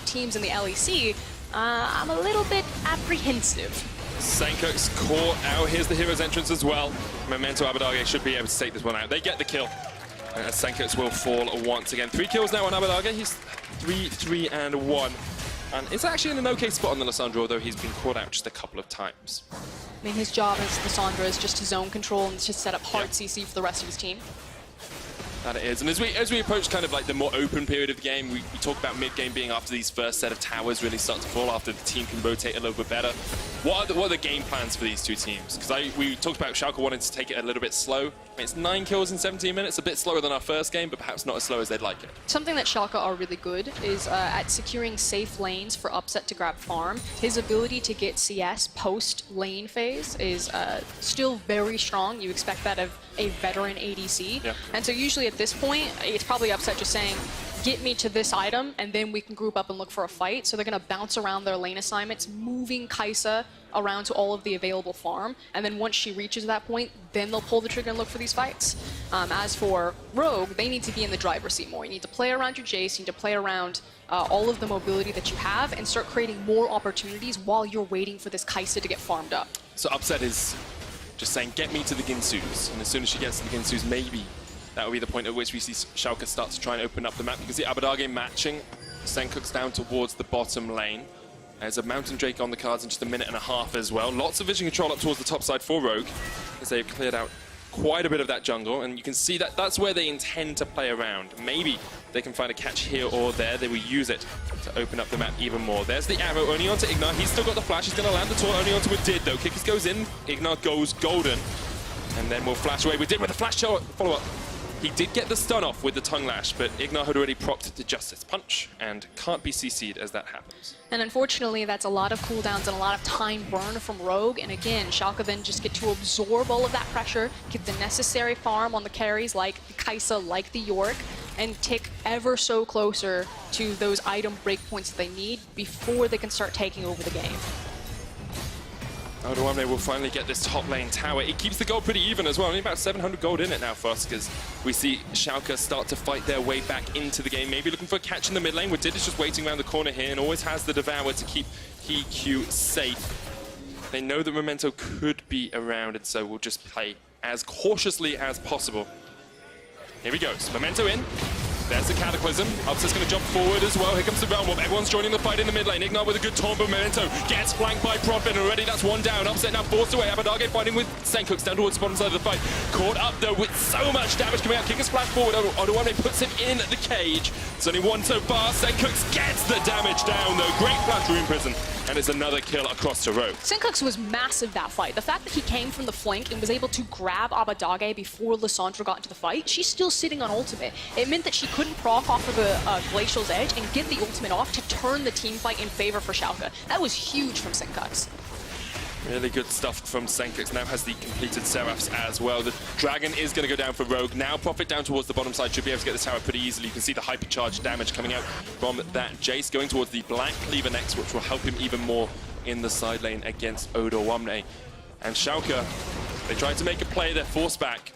Speaker 7: teams in the LEC, I'm a little bit apprehensive.
Speaker 6: Sanko's caught out. Here's the Hero's Entrance as well. Memento Abenage should be able to take this one out. They get the kill. Sanko's will fall once again. 3 kills now on Abenage. He's 3-3-1. And it's actually in an okay spot on the Lissandra, although he's been caught out just a couple of times.
Speaker 7: I mean, his job as Lissandra is just to zone control and just set up hard CC for the rest of his team.
Speaker 6: That it is. And as we approach kind of like the more open period of the game, we talk about mid-game being after these first set of towers really start to fall, after the team can rotate a little bit better. What are the game plans for these two teams? Because we talked about Schalke wanting to take it a little bit slow. I mean, it's 9 kills in 17 minutes, a bit slower than our first game, but perhaps not as slow as they'd like it.
Speaker 7: Something that Schalke are really good is at securing safe lanes for Upset to grab farm. His ability to get CS post-lane phase is still very strong. You expect that of a veteran ADC.
Speaker 6: Yeah.
Speaker 7: And so usually at this point, it's probably Upset just saying, get me to this item, and then we can group up and look for a fight. So they're going to bounce around their lane assignments, moving Kai'Sa around to all of the available farm. And then once she reaches that point, then they'll pull the trigger and look for these fights. As for Rogue, they need to be in the driver's seat more. You need to play around your Jace, you need to play around all of the mobility that you have and start creating more opportunities while you're waiting for this Kai'Sa to get farmed up.
Speaker 6: So Upset is just saying, get me to the Ginsus. And as soon as she gets to the Ginsus, maybe that will be the point at which we see Schalke start to try and open up the map. You can see Abadage matching Senkuk's down towards the bottom lane. There's a Mountain Drake on the cards in just a minute and a half as well. Lots of vision control up towards the top side for Rogue, as they've cleared out quite a bit of that jungle. And you can see that that's where they intend to play around. Maybe they can find a catch here or there. They will use it to open up the map even more. There's the arrow only onto Ignar. He's still got the flash. He's going to land the taunt only onto a Did, though. Kickers goes in. Ignar goes golden. And then we'll flash away with Did with a flash follow-up. He did get the stun off with the tongue lash, but Ignar had already procced the Justice Punch and can't be CC'd as that happens.
Speaker 7: And unfortunately, that's a lot of cooldowns and a lot of time burn from Rogue. And again, Schalke then just get to absorb all of that pressure, get the necessary farm on the carries like the Kai'Sa, like the York, and tick ever so closer to those item breakpoints that they need before they can start taking over the game.
Speaker 6: W9D2 will finally get this top lane tower. It keeps the gold pretty even as well. Only about 700 gold in it now for us, because we see Schalke start to fight their way back into the game. Maybe looking for a catch in the mid lane. Did is just waiting around the corner here and always has the Devour to keep PQ safe. They know that Memento could be around, and so we'll just play as cautiously as possible. Here he goes. Memento in. There's the Cataclysm. Upset's going to jump forward as well. Here comes the Realm Warp. Everyone's joining the fight in the mid lane. Ignar with a good taunt, but Memento gets flanked by Profit. Already that's one down. Upset now forced away. Abadage fighting with Senkuk's down towards the bottom side of the fight. Caught up though with so much damage coming out. Kick a splash forward. W9D2 puts him in the cage. It's only one so far. Senkuk's gets the damage down though. Great flash Rune Prison. And it's another kill across to Rogue.
Speaker 7: Senkuk's was massive that fight. The fact that he came from the flank and was able to grab Abadage before Lissandra got into the fight, she's still sitting on ultimate. It meant that she couldn't proc off of the Glacial's edge and get the ultimate off to turn the team fight in favor for Schalke. That was huge from Senkuk's.
Speaker 6: Really good stuff from Senkuk's. Now has the completed Seraphs as well. The Dragon is going to go down for Rogue. Now Profit down towards the bottom side. Should be able to get the tower pretty easily. You can see the hypercharged damage coming out from that Jace going towards the Black Cleaver next, which will help him even more in the side lane against W9D2. And Schalke, they tried to make a play. They're forced back.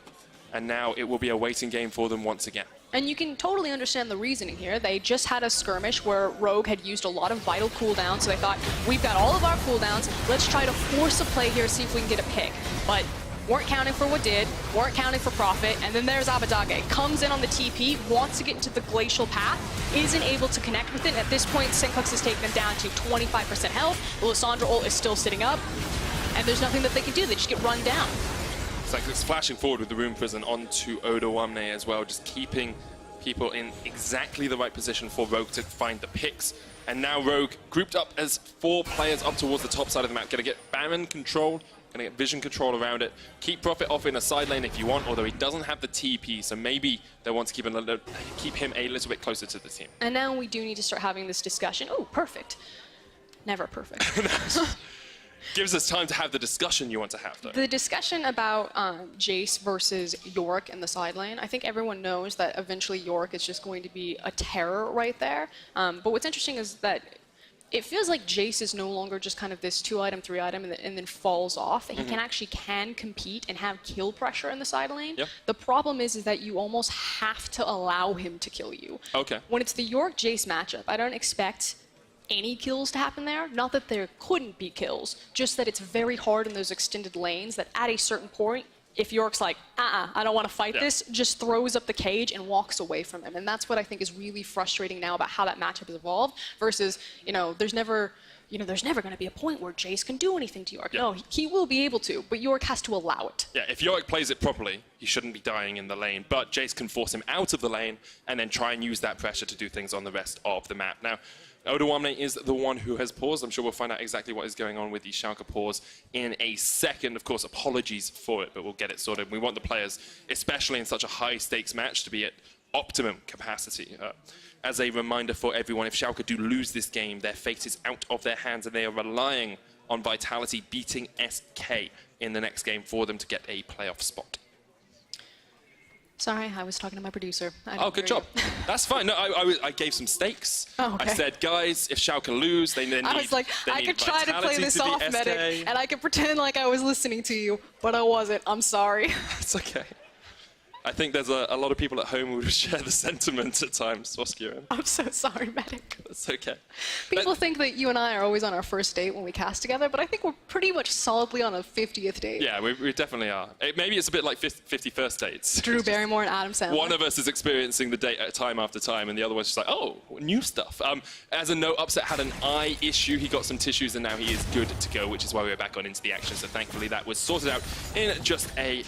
Speaker 6: And now it will be a waiting game for them once again.
Speaker 7: And you can totally understand the reasoning here. They just had a skirmish where Rogue had used a lot of vital cooldowns, so they thought, we've got all of our cooldowns, let's try to force a play here, see if we can get a pick. But weren't counting for Did, weren't counting for Profit, and then there's Abadage. Comes in on the TP, wants to get into the Glacial path, isn't able to connect with it. At this point, Senkuk's has taken them down to 25% health. The Lissandra ult is still sitting up, and there's nothing that they can do. They just get run down.
Speaker 6: Senkuk's flashing forward with the Rune Prison onto W9D2 as well, just keeping people in exactly the right position for Rogue to find the picks. And now Rogue grouped up as 4 players up towards the top side of the map. Gonna get Baron control, gonna get vision control around it. Keep Profit off in a side lane if you want, although he doesn't have the TP, so maybe they want to keep him a little bit closer to the team.
Speaker 7: And now we do need to start having this discussion. Oh, perfect. Never perfect.
Speaker 6: Gives us time to have the discussion you want to have, though.
Speaker 7: The discussion about Jace versus York in the side lane, I think everyone knows that eventually York is just going to be a terror right there. But what's interesting is that it feels like Jace is no longer just kind of this 2-item, 3-item, and then falls off. He can compete and have kill pressure in the side lane.
Speaker 6: Yep.
Speaker 7: The problem is that you almost have to allow him to kill you.
Speaker 6: Okay.
Speaker 7: When it's the York-Jace matchup, I don't expect any kills to happen there. Not that there couldn't be kills, just that it's very hard in those extended lanes that at a certain point, if York's like, I don't want to fight this, just throws up the cage and walks away from him. And that's what I think is really frustrating now about how that matchup has evolved versus, you know, there's never you know, there's never going to be a point where Jace can do anything to Yorick.
Speaker 6: Yeah.
Speaker 7: No, he will be able to, but Yorick has to allow it.
Speaker 6: Yeah, if Yorick plays it properly, he shouldn't be dying in the lane, but Jace can force him out of the lane and then try and use that pressure to do things on the rest of the map. Now, W9D2 is the one who has paused. I'm sure we'll find out exactly what is going on with the Schalke pause in a second. Of course, apologies for it, but we'll get it sorted. We want the players, especially in such a high-stakes match, to be at optimum capacity. As a reminder for everyone, if Schalke do lose this game, their fate is out of their hands and they are relying on Vitality beating SK in the next game for them to get a playoff spot.
Speaker 7: Sorry, I was talking to my producer.
Speaker 6: Oh, good job. That's fine. No, I gave some stakes.
Speaker 7: Oh, okay.
Speaker 6: I said, guys, if Schalke lose, they then need
Speaker 7: I was like, I could try to play this off,
Speaker 6: SK.
Speaker 7: Medic, and I could pretend like I was listening to you, but I wasn't. I'm sorry.
Speaker 6: It's okay. I think there's a lot of people at home who would share the sentiment at times, Swaskia.
Speaker 7: I'm so sorry, Medic.
Speaker 6: That's okay.
Speaker 7: People think that you and I are always on our first date when we cast together, but I think we're pretty much solidly on a 50th date.
Speaker 6: Yeah, we definitely are. Maybe it's a bit like 51st dates.
Speaker 7: Drew Barrymore and Adam Sandler.
Speaker 6: One of us is experiencing the date at time after time, and the other one's just like, oh, new stuff. As a note, Upset had an eye issue. He got some tissues, and now he is good to go, which is why we're back on into the action. So thankfully, that was sorted out in just a...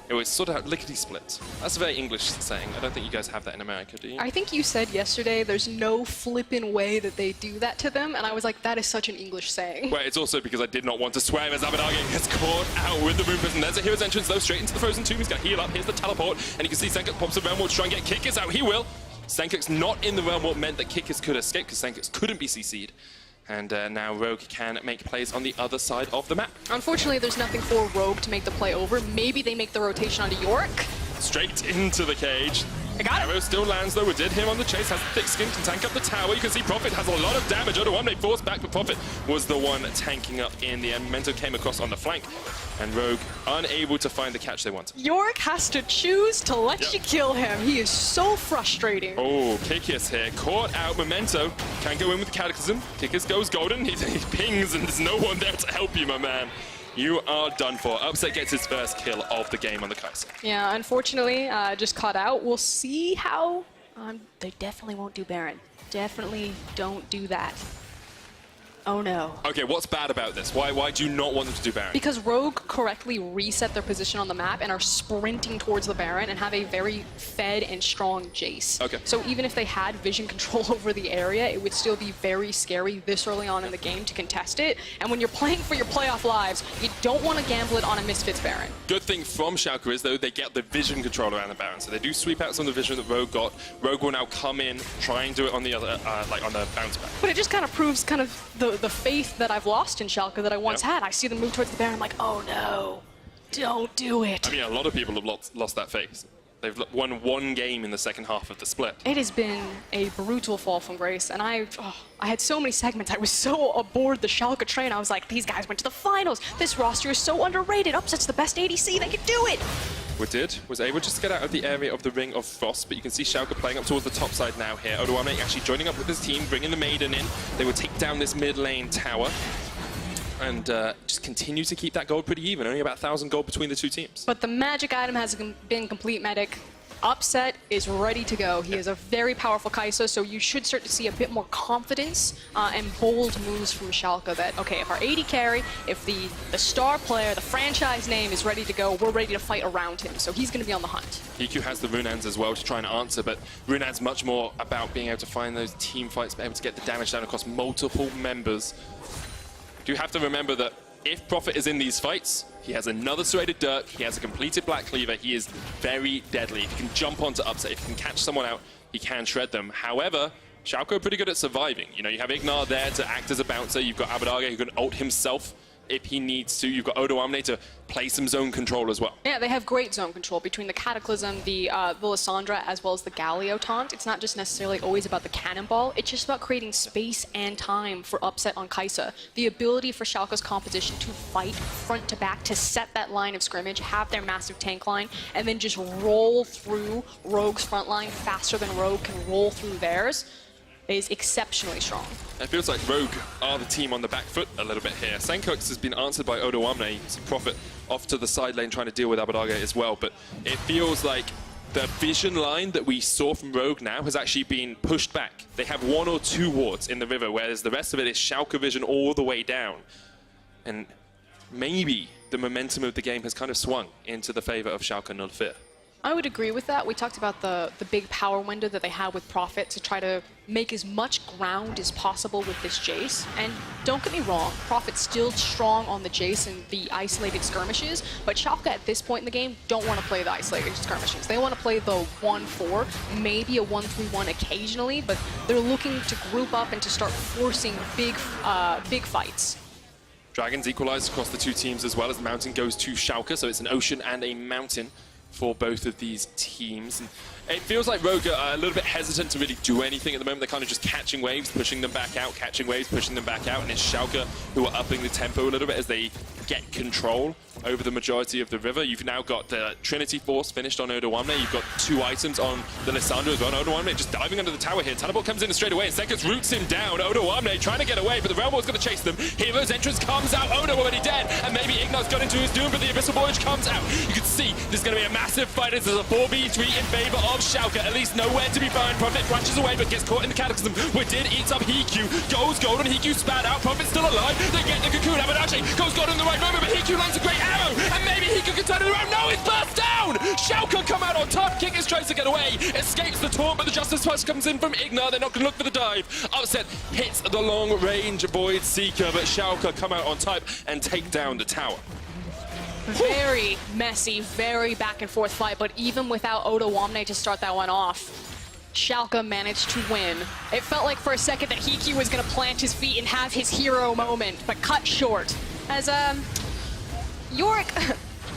Speaker 6: It was sort of lickety-split. That's a very English saying. I don't think you guys have that in America, do you?
Speaker 7: I think you said yesterday there's no flippin' way that they do that to them, and I was like, that is such an English saying.
Speaker 6: Well, it's also because I did not want to swear as Abadage gets caught out with the Rune Prison. There's a hero's entrance, though, straight into the Frozen Tomb. He's going to heal up. Here's the teleport, and you can see Senkux pops the Realm Warp to try and get Kikis out. He will. Senkux not in the Realm Warp meant that Kikis could escape because Senkux couldn't be CC'd. And now Rogue can make plays on the other side of the map.
Speaker 7: Unfortunately, there's nothing for Rogue to make the play over. Maybe they make the rotation onto Yorick.
Speaker 6: Straight into the cage.
Speaker 7: I got it.
Speaker 6: Arrow still lands though. We did him on the chase. Has thick skin, can tank up the tower. You can see Prophet has a lot of damage. W9D2 forced back, but Prophet was the one tanking up in the end. Mento came across on the flank, and Rogue unable to find the catch they wanted.
Speaker 7: Yorick has to choose to let you kill him. He is so frustrating.
Speaker 6: Oh, Kikis here. Caught out. Memento can go in with the Cataclysm. Kikis goes golden. He pings, and there's no one there to help you, my man. You are done for. Upset gets his first kill of the game on the Kai'Sa.
Speaker 7: Yeah, unfortunately, just caught out. We'll see how... they definitely won't do Baron. Definitely don't do that. Oh no.
Speaker 6: Okay, what's bad about this? Why do you not want them to do Baron?
Speaker 7: Because Rogue correctly reset their position on the map and are sprinting towards the Baron and have a very fed and strong Jace.
Speaker 6: Okay.
Speaker 7: So even if they had vision control over the area, it would still be very scary this early on in the game to contest it. And when you're playing for your playoff lives, you don't want to gamble it on a Misfits Baron.
Speaker 6: Good thing from Schalke is, though, they get the vision control around the Baron. So they do sweep out some of the vision that Rogue got. Rogue will now come in, try and do it on the other, like on the bounce back.
Speaker 7: But it just kind of proves kind of the faith that I've lost in Schalke that I once had. I see them move towards the Baron, I'm like, oh no, don't do it.
Speaker 6: I mean, a lot of people have lost that faith. They've won one game in the second half of the split.
Speaker 7: It has been a brutal fall from grace, and I had so many segments. I was so aboard the Schalke train. I was like, these guys went to the finals. This roster is so underrated. Upset's the best ADC. They can do it.
Speaker 6: Was able just to get out of the area of the Ring of Frost, but you can see Schalke playing up towards the top side now here. W9D2 actually joining up with his team, bringing the Maiden in. They will take down this mid lane tower and just continue to keep that gold pretty even. Only about 1,000 gold between the two teams.
Speaker 7: But the magic item has been complete, Medic. Upset is ready to go. He is a very powerful Kai'Sa, so you should start to see a bit more confidence and bold moves from Schalke that, okay, if our AD carry, if the star player, the franchise name is ready to go, we're ready to fight around him, so he's going to be on the hunt.
Speaker 6: EQ has the Runaan's as well to try and answer, but Runaan's much more about being able to find those team fights, be able to get the damage down across multiple members. You have to remember that if Prophet is in these fights, he has another serrated Dirk, he has a completed Black Cleaver, he is very deadly. If he can jump onto Upset, if he can catch someone out, he can shred them. However, Schalke are pretty good at surviving. You know, you have Ignar there to act as a bouncer, you've got Abadage who can ult himself if he needs to, you've got W9D2 to play some zone control as well.
Speaker 7: Yeah, they have great zone control between the Cataclysm, the Lissandra, as well as the Galio taunt. It's not just necessarily always about the cannonball, it's just about creating space and time for Upset on Kai'Sa. The ability for Schalke's composition to fight front to back, to set that line of scrimmage, have their massive tank line, and then just roll through Rogue's front line faster than Rogue can roll through theirs, is exceptionally strong.
Speaker 6: It feels like Rogue are the team on the back foot a little bit here. Senkux has been answered by W9D2. You see Prophet off to the side lane trying to deal with Abadage as well, but it feels like the vision line that we saw from Rogue now has actually been pushed back. They have 1 or 2 wards in the river, whereas the rest of it is Schalke vision all the way down. And maybe the momentum of the game has kind of swung into the favor of Schalke 04.
Speaker 7: I would agree with that. We talked about the big power window that they have with Prophet to try to make as much ground as possible with this Jace. And don't get me wrong, Prophet's still strong on the Jace and the isolated skirmishes, but Schalke at this point in the game don't want to play the isolated skirmishes. They want to play the 1-4, maybe a 1-3-1 occasionally, but they're looking to group up and to start forcing big fights.
Speaker 6: Dragons equalized across the 2 teams as well as the mountain goes to Schalke, so it's an ocean and a mountain for both of these teams. And it feels like Rogue are a little bit hesitant to really do anything at the moment. They're kind of just catching waves, pushing them back out, catching waves, pushing them back out, and it's Schalke who are upping the tempo a little bit as they get control over the majority of the river. You've now got the Trinity Force finished on Odawamne. You've got 2 items on the Lissandra as well. Odawamne just diving under the tower here. Teleport comes in straight away, and Seconds roots him down. Odawamne trying to get away, but the Realm War's going to chase them. Hero's entrance comes out. Odo already dead, and maybe Ignat's got into his doom, but the Abyssal Voyage comes out. You can see there's going to be a massive fight. This is a 4v3 in favor of Schalke. At least nowhere to be found. Prophet flashes away, but gets caught in the Cataclysm. Widin eats up Hiku. Goes golden. Hiku spat out. Prophet's still alive. They get the Cocoon. Abadachi goes golden in the right moment, but Hiku lands a great arrow, and maybe Hiku can turn it around. No, he's burst down! Schalke come out on top. Kickers tries to get away. Escapes the taunt, but the Justice Touch comes in from Ignat. They're not going to look for the dive. Upset hits the long range Void Seeker, but Schalke come out on top and take down the tower.
Speaker 7: Very messy, very back and forth fight, but even without Odawamne to start that one off, Schalke managed to win. It felt like for a second that Hiku was going to plant his feet and have his hero moment, but cut short as Yorick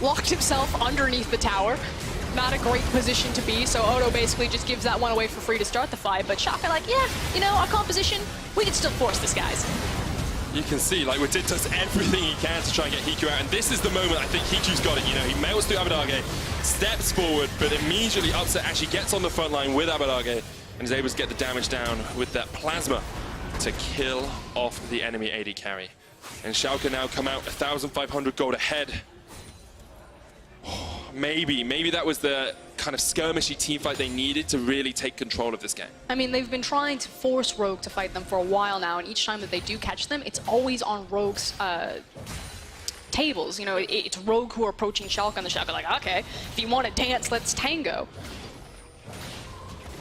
Speaker 7: locked himself underneath the tower. Not a great position to be, so Odo basically just gives that one away for free to start the fight, but Schalke like, yeah, you know, our composition, we can still force this, guys.
Speaker 6: You can see, like, Widin does everything he can to try and get Hiku out, and this is the moment I think Hiku's got it. You know, he melts through Abadage, steps forward, but immediately Upset actually gets on the front line with Abadage and is able to get the damage down with that plasma to kill off the enemy AD carry. And Schalke now come out 1,500 gold ahead. Maybe that was the kind of skirmishy team fight they needed to really take control of this game.
Speaker 7: I mean, they've been trying to force Rogue to fight them for a while now, and each time that they do catch them, it's always on Rogue's tables. You know, it's Rogue who are approaching Schalke, and the Schalke are like, okay, if you want to dance, let's tango.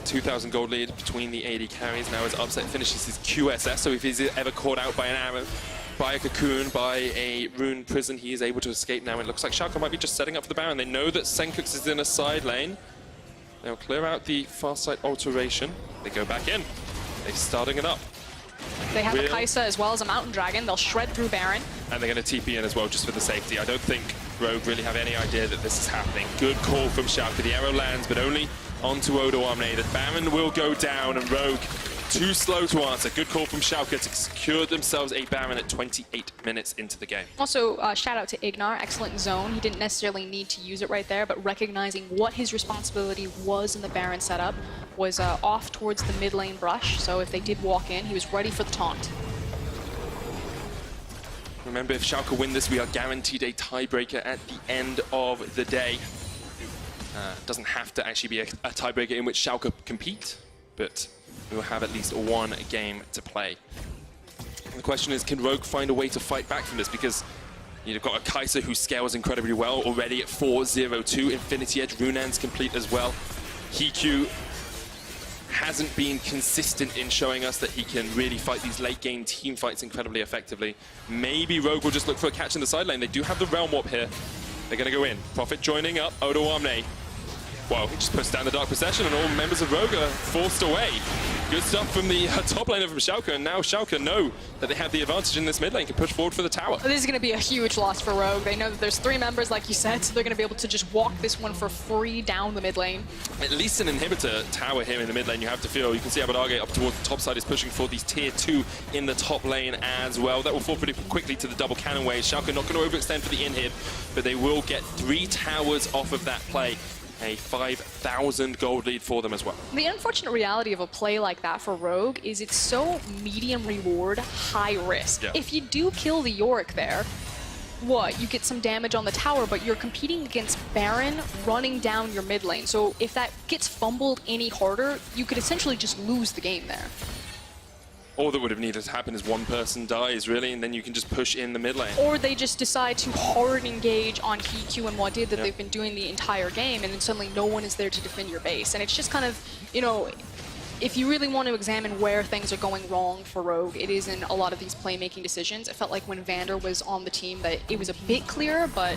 Speaker 6: 2,000 gold lead between the AD carries now as Upset finishes his QSS, so if he's ever caught out by an arrow, by a Cocoon, by a Rune Prison, he is able to escape now. It looks like Schalke might be just setting up for the Baron. They know that Senkux is in a side lane. They'll clear out the far side alteration. They go back in. They're starting it up.
Speaker 7: They have a Kaisa as well as a Mountain Dragon. They'll shred through Baron.
Speaker 6: And they're going to TP in as well, just for the safety. I don't think Rogue really have any idea that this is happening. Good call from Schalke. The arrow lands, but only onto Odawamne. The Baron will go down, and Rogue too slow to answer. Good call from Schalke to secure themselves a Baron at 28 minutes into the game.
Speaker 7: Also, shout out to Ignar, excellent zone. He didn't necessarily need to use it right there, but recognizing what his responsibility was in the Baron setup was off towards the mid lane brush. So if they did walk in, he was ready for the taunt.
Speaker 6: Remember, if Schalke win this, we are guaranteed a tiebreaker at the end of the day. Doesn't have to actually be a tiebreaker in which Schalke compete, but we will have at least one game to play. And the question is, can Rogue find a way to fight back from this? Because you've got a Kaiser who scales incredibly well, already at 4-0-2. Infinity Edge, Runan's complete as well. Hiku hasn't been consistent in showing us that he can really fight these late game team fights incredibly effectively. Maybe Rogue will just look for a catch in the side lane. They do have the Realm Warp here. They're going to go in. Prophet joining up, Odawamne. Well, he just puts down the Dark Procession and all members of Rogue are forced away. Good stuff from the top laner from Schalke, and now Schalke know that they have the advantage in this mid lane, can push forward for the tower.
Speaker 7: This is going to be a huge loss for Rogue. They know that there's 3 members, like you said, so they're going to be able to just walk this one for free down the mid lane.
Speaker 6: At least an inhibitor tower here in the mid lane, you have to feel. You can see Abadage up towards the top side is pushing for these tier 2 in the top lane as well. That will fall pretty quickly to the double cannon wave. Schalke not going to overextend for the inhib, but they will get 3 towers off of that play. A 5,000 gold lead for them as well.
Speaker 7: The unfortunate reality of a play like that for Rogue is it's so medium reward, high risk.
Speaker 6: Yeah.
Speaker 7: If you do kill the Yorick there, what? You get some damage on the tower, but you're competing against Baron running down your mid lane. So if that gets fumbled any harder, you could essentially just lose the game there.
Speaker 6: All that would have needed to happen is one person dies, really, and then you can just push in the mid lane.
Speaker 7: Or they just decide to hard engage on Q and WD that they've been doing the entire game, and then suddenly no one is there to defend your base. And it's just kind of, you know, if you really want to examine where things are going wrong for Rogue, it is in a lot of these playmaking decisions. It felt like when Vander was on the team that it was a bit clearer, but...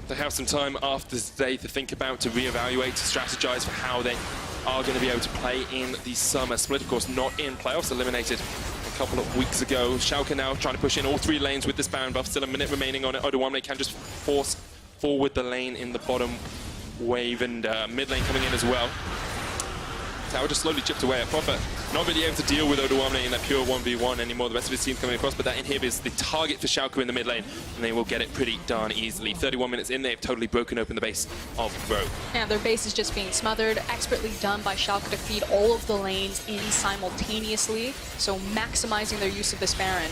Speaker 6: They have some time after this day to think about, to reevaluate, to strategize for how they are going to be able to play in the summer split. Of course, not in playoffs, eliminated a couple of weeks ago. Schalke now trying to push in all 3 lanes with this Baron buff. Still a minute remaining on it. W9D2 can just force forward the lane in the bottom wave, and mid lane coming in as well. Tower just slowly chipped away at Prophet. Not really able to deal with W9D2 in that pure 1v1 anymore. The rest of his team's coming across, but that inhib is the target for Schalke in the mid lane, and they will get it pretty darn easily. 31 minutes in, they've totally broken open the base of Rogue.
Speaker 7: Yeah, their base is just being smothered. Expertly done by Schalke to feed all of the lanes in simultaneously, so maximizing their use of this Baron.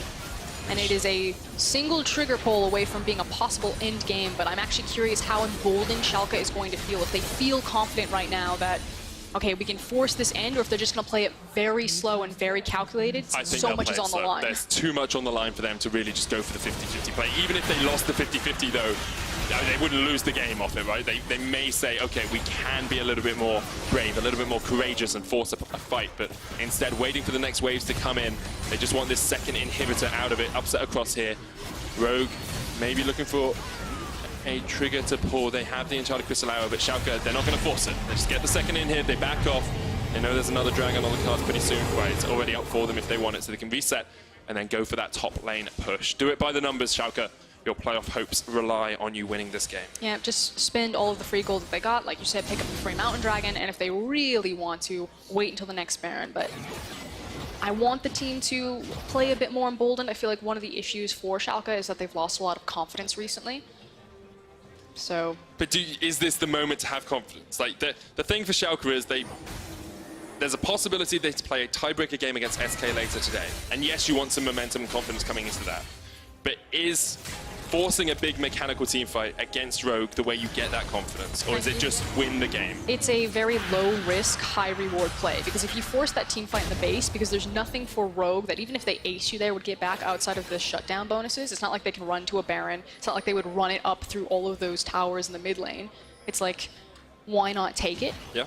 Speaker 7: And it is a single trigger pull away from being a possible end game, but I'm actually curious how emboldened Schalke is going to feel if they feel confident right now that, okay, we can force this end, or if they're just going to play it very slow and very calculated, since so much is on the line.
Speaker 6: There's too much on the line for them to really just go for the 50-50 play. Even if they lost the 50-50 though, they wouldn't lose the game off it, right? They may say, okay, we can be a little bit more brave, a little bit more courageous and force a fight, but instead waiting for the next waves to come in. They just want this second inhibitor out of it. Upset across here. Rogue maybe looking for a trigger to pull. They have the Enchanted Crystal Arrow, but Schalke, they're not going to force it. They just get the second in here, they back off. They know there's another Dragon on the cards pretty soon. Right, it's already up for them if they want it, so they can reset and then go for that top lane push. Do it by the numbers, Schalke. Your playoff hopes rely on you winning this game.
Speaker 7: Yeah, just spend all of the free gold that they got. Like you said, pick up the free Mountain Dragon, and if they really want to, wait until the next Baron. But I want the team to play a bit more emboldened. I feel like one of the issues for Schalke is that they've lost a lot of confidence recently. So,
Speaker 6: but is this the moment to have confidence? Like the thing for Schalke is there's a possibility they play a tiebreaker game against SK later today. And yes, you want some momentum and confidence coming into that. But is forcing a big mechanical team fight against Rogue the way you get that confidence? Or is it just win the game?
Speaker 7: It's a very low risk, high reward play, because if you force that team fight in the base, because there's nothing for Rogue that even if they ace you there would get back outside of the shutdown bonuses. It's not like they can run to a Baron. It's not like they would run it up through all of those towers in the mid lane. It's like, why not take it?
Speaker 6: Yeah.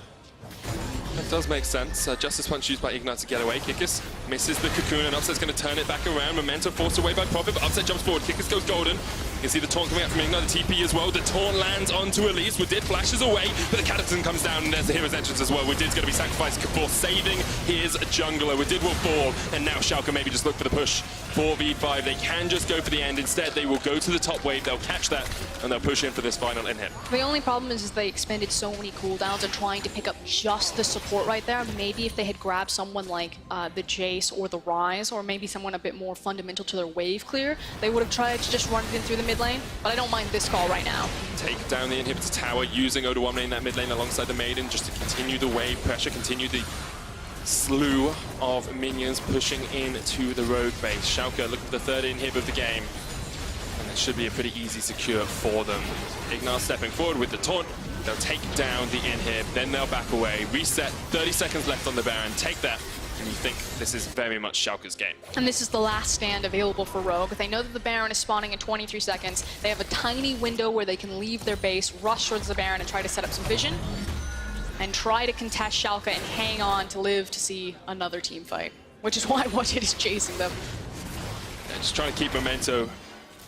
Speaker 6: That does make sense. Justice Punch used by Ignite to get away. Kikis misses the cocoon, and Upset's going to turn it back around. Momentum forced away by Prophet, but Upset jumps forward. Kikis goes golden. You can see the taunt coming out from Ignite, the TP as well. The taunt lands onto Elise. Widid flashes away, but the Cataclysm comes down, and there's the hero's entrance as well. Widid's going to be sacrificed for saving his jungler. Widid will fall, and now Schalke maybe just look for the push. 4v5. They can just go for the end. Instead, they will go to the top wave. They'll catch that, and they'll push in for this final in-hit.
Speaker 7: The only problem is they expended so many cooldowns and trying to pick up just the support right there. Maybe if they had grabbed someone like the Jace or the Ryze, or maybe someone a bit more fundamental to their wave clear, they would have tried to just run it in through the mid lane, but I don't mind this call right now.
Speaker 6: Take down the inhibitor tower, using W9D2 in that mid lane alongside the Maiden, just to continue the wave pressure, continue the slew of minions pushing into the Rogue base. Schalke looking for the third inhib of the game, and it should be a pretty easy secure for them. Ignite stepping forward with the taunt. They'll take down the inhib, then they'll back away, reset, 30 seconds left on the Baron, take that, and you think this is very much Schalke's game.
Speaker 7: And this is the last stand available for Rogue. They know that the Baron is spawning in 23 seconds. They have a tiny window where they can leave their base, rush towards the Baron, and try to set up some vision, and try to contest Schalke and hang on to live to see another team fight, which is why WD is chasing them.
Speaker 6: Yeah, just trying to keep Memento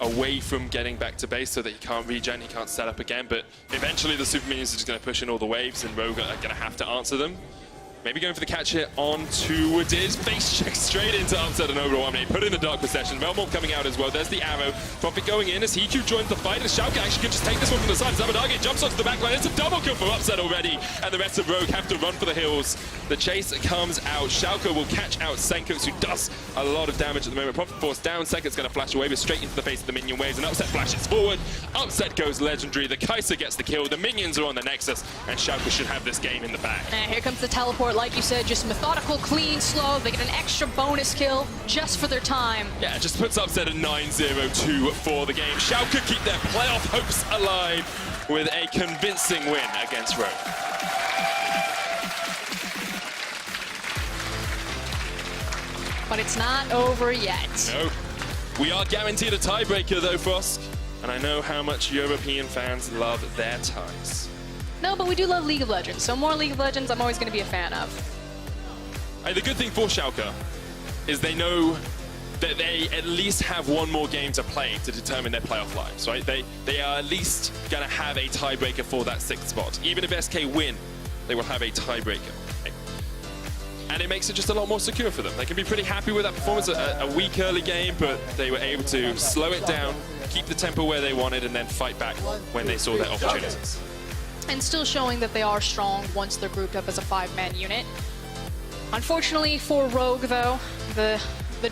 Speaker 6: away from getting back to base so that he can't regen, he can't set up again, but eventually the super minions are just going to push in all the waves, and Rogue are going to have to answer them. Maybe going for the catch here onto Widid. Face check straight into Upset and W9D2. Put in the Dark Procession. Velmorn coming out as well. There's the arrow. Prophet going in as Hiku joins the fight. And Schalke actually could just take this one from the side. Zabadage jumps onto the back line. It's a double kill for Upset already. And the rest of Rogue have to run for the hills. The chase comes out. Schalke will catch out Senkos, who does a lot of damage at the moment. Prophet forced down. Senkos going to flash away, but straight into the face of the minion waves. And Upset flashes forward. Upset goes legendary. The Kai'Sa gets the kill. The minions are on the Nexus. And Schalke should have this game in the bag.
Speaker 7: And here comes the teleport S04, like you said, just methodical, clean, slow. They get an extra bonus kill just for their time.
Speaker 6: Yeah, just puts upset at 9-0-2 for the game. Schalke keep their playoff hopes alive with a convincing win against Rogue.
Speaker 7: But it's not over yet.
Speaker 6: No. We are guaranteed a tiebreaker though, Frosk. And I know how much European fans love their ties.
Speaker 7: No, but we do love League of Legends, so more League of Legends I'm always going to be a fan of.
Speaker 6: The good thing for Schalke is they know that they at least have one more game to play to determine their playoff lives, right? They are at least going to have a tiebreaker for that 6th spot. Even if SK win, they will have a tiebreaker. And it makes it just a lot more secure for them. They can be pretty happy with that performance, a weak early game, but they were able to slow it down, keep the tempo where they wanted, and then fight back when they saw their opportunities.
Speaker 7: And still showing that they are strong once they're grouped up as a 5-man unit. Unfortunately for Rogue, though, the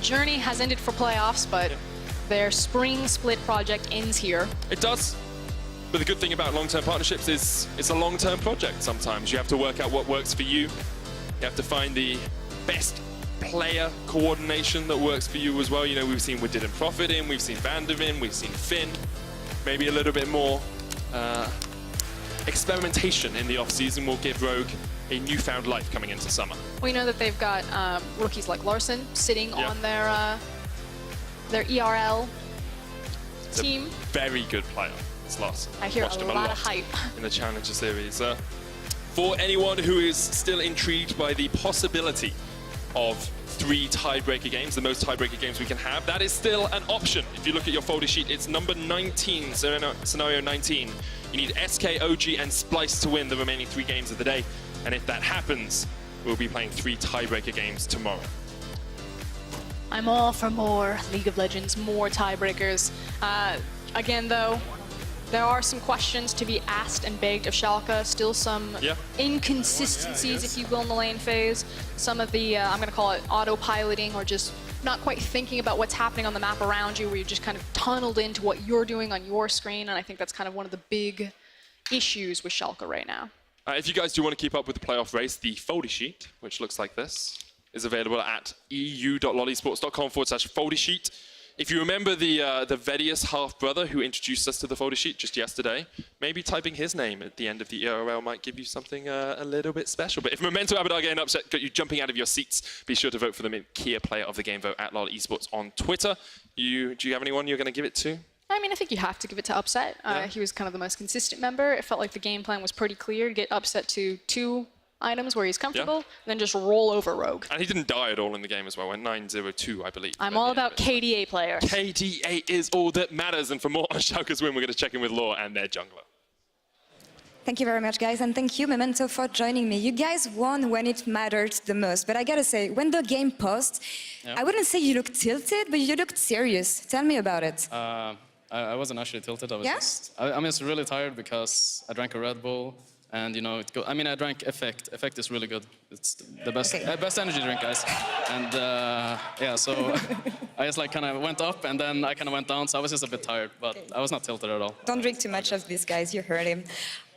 Speaker 7: journey has ended for playoffs, but their spring split project ends here.
Speaker 6: It does. But the good thing about long-term partnerships is it's a long-term project sometimes. You have to work out what works for you. You have to find the best player coordination that works for you as well. You know, we've seen we didn't profit in, we've seen Vandervin, we've seen Finn. Maybe a little bit more experimentation in the off-season will give Rogue a newfound life coming into summer.
Speaker 7: We know that they've got rookies like Larson sitting on their ERL team.
Speaker 6: Very good player, it's Larson.
Speaker 7: I hear
Speaker 6: Watched
Speaker 7: a
Speaker 6: him
Speaker 7: lot of hype.
Speaker 6: In the Challenger Series. For anyone who is still intrigued by the possibility of 3 tiebreaker games, the most tiebreaker games we can have, that is still an option. If you look at your folder sheet, it's number 19, scenario 19. You need SK, OG, and Splice to win the remaining 3 games of the day. And if that happens, we'll be playing 3 tiebreaker games tomorrow.
Speaker 7: I'm all for more League of Legends, more tiebreakers. Again, though, there are some questions to be asked and begged of Schalke. Still some inconsistencies, if you will, in the lane phase. Some of the, I'm going to call it autopiloting, or just not quite thinking about what's happening on the map around you, where you're just kind of tunneled into what you're doing on your screen. And I think that's kind of one of the big issues with Schalke right now.
Speaker 6: If you guys do want to keep up with the playoff race, the folder sheet, which looks like this, is available at eu.lollysports.com/folder sheet. If you remember the Vedius half-brother who introduced us to the folder sheet just yesterday, maybe typing his name at the end of the ERL might give you something a little bit special. But if Memento Abadar getting upset got you jumping out of your seats, be sure to vote for them in Kia Player of the Game vote at LOL Esports on Twitter. Do you have anyone you're going to give it to?
Speaker 7: I mean, I think you have to give it to Upset. He was kind of the most consistent member. It felt like the game plan was pretty clear. Get Upset to 2 items where he's comfortable, then just roll over Rogue.
Speaker 6: And he didn't die at all in the game as well. Went 9-0-2, I believe.
Speaker 7: I'm all about KDA players.
Speaker 6: KDA is all that matters. And for more on Schalke's win, we're going to check in with Law and their jungler.
Speaker 1: Thank you very much, guys, and thank you, Memento, for joining me. You guys won when it mattered the most, but I gotta say, when the game paused, I wouldn't say you looked tilted, but you looked serious. Tell me about it.
Speaker 8: I wasn't actually tilted. I was I'm just really tired because I drank a Red Bull, and you know, I mean, I drank Effect. Effect is really good. It's the best, best energy drink, guys. And yeah, so I just like kind of went up, and then I kind of went down. So I was just a bit tired, but I was not tilted at all.
Speaker 1: Don't drink too much of this, guys. You heard him.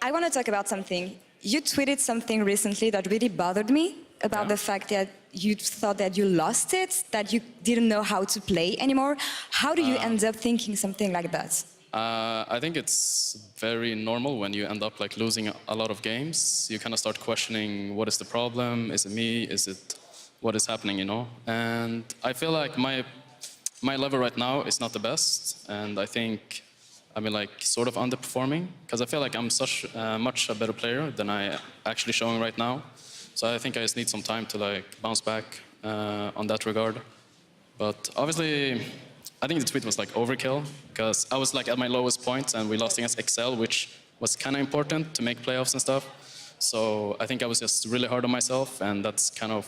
Speaker 1: I want to talk about something. You tweeted something recently that really bothered me about the fact that you thought that you lost it, that you didn't know how to play anymore. How do you end up thinking something like that?
Speaker 8: I think it's very normal when you end up like losing a lot of games. You kind of start questioning, what is the problem? Is it me? Is it what is happening, you know? And I feel like my level right now is not the best, and I think I'm like sort of underperforming because I feel like I'm such much a better player than I actually showing right now. So I think I just need some time to like bounce back on that regard. But obviously, I think the tweet was like overkill because I was like at my lowest point and we lost against Excel, which was kind of important to make playoffs and stuff. So I think I was just really hard on myself, and that's kind of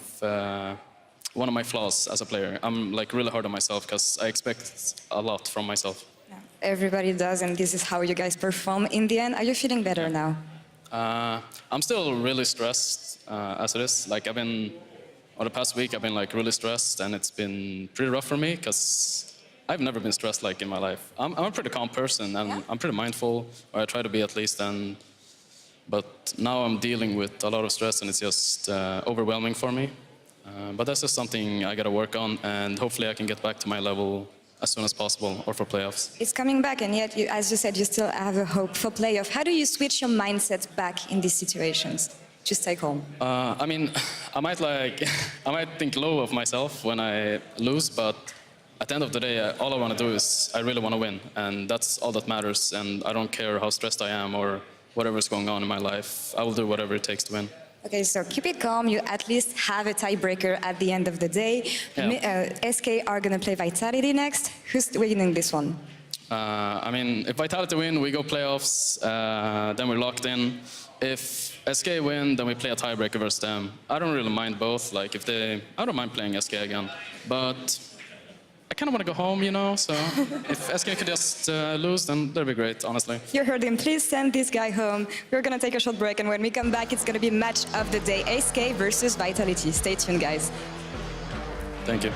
Speaker 8: one of my flaws as a player. I'm like really hard on myself because I expect a lot from myself.
Speaker 1: Yeah, everybody does, and this is how you guys perform in the end. Are you feeling better now?
Speaker 8: I'm still really stressed as it is. Like over the past week, I've been like really stressed, and it's been pretty rough for me because I've never been stressed like in my life. I'm a pretty calm person, and I'm pretty mindful, or I try to be at least. And But now I'm dealing with a lot of stress and it's just overwhelming for me. But that's just something I gotta work on, and hopefully I can get back to my level as soon as possible, or for playoffs.
Speaker 1: It's coming back, and yet, as you said, you still have a hope for playoff. How do you switch your mindset back in these situations to stay calm?
Speaker 8: I mean, I might think low of myself when I lose, but at the end of the day, all I want to do is I really want to win, and that's all that matters. And I don't care how stressed I am or whatever's going on in my life. I will do whatever it takes to win.
Speaker 1: Okay, so keep it calm. You at least have a tiebreaker at the end of the day.
Speaker 8: Yeah.
Speaker 1: SK are going to play Vitality next. Who's winning this one?
Speaker 8: I mean, if Vitality win, we go playoffs, then we're locked in. If SK win, then we play a tiebreaker versus them. I don't really mind both. Like, I don't mind playing SK again. But I kind of want to go home, you know, so if SK could just lose, then that'd be great, honestly.
Speaker 1: You heard him. Please send this guy home. We're going to take a short break, and when we come back, it's going to be match of the day, SK versus Vitality. Stay tuned, guys.
Speaker 8: Thank you.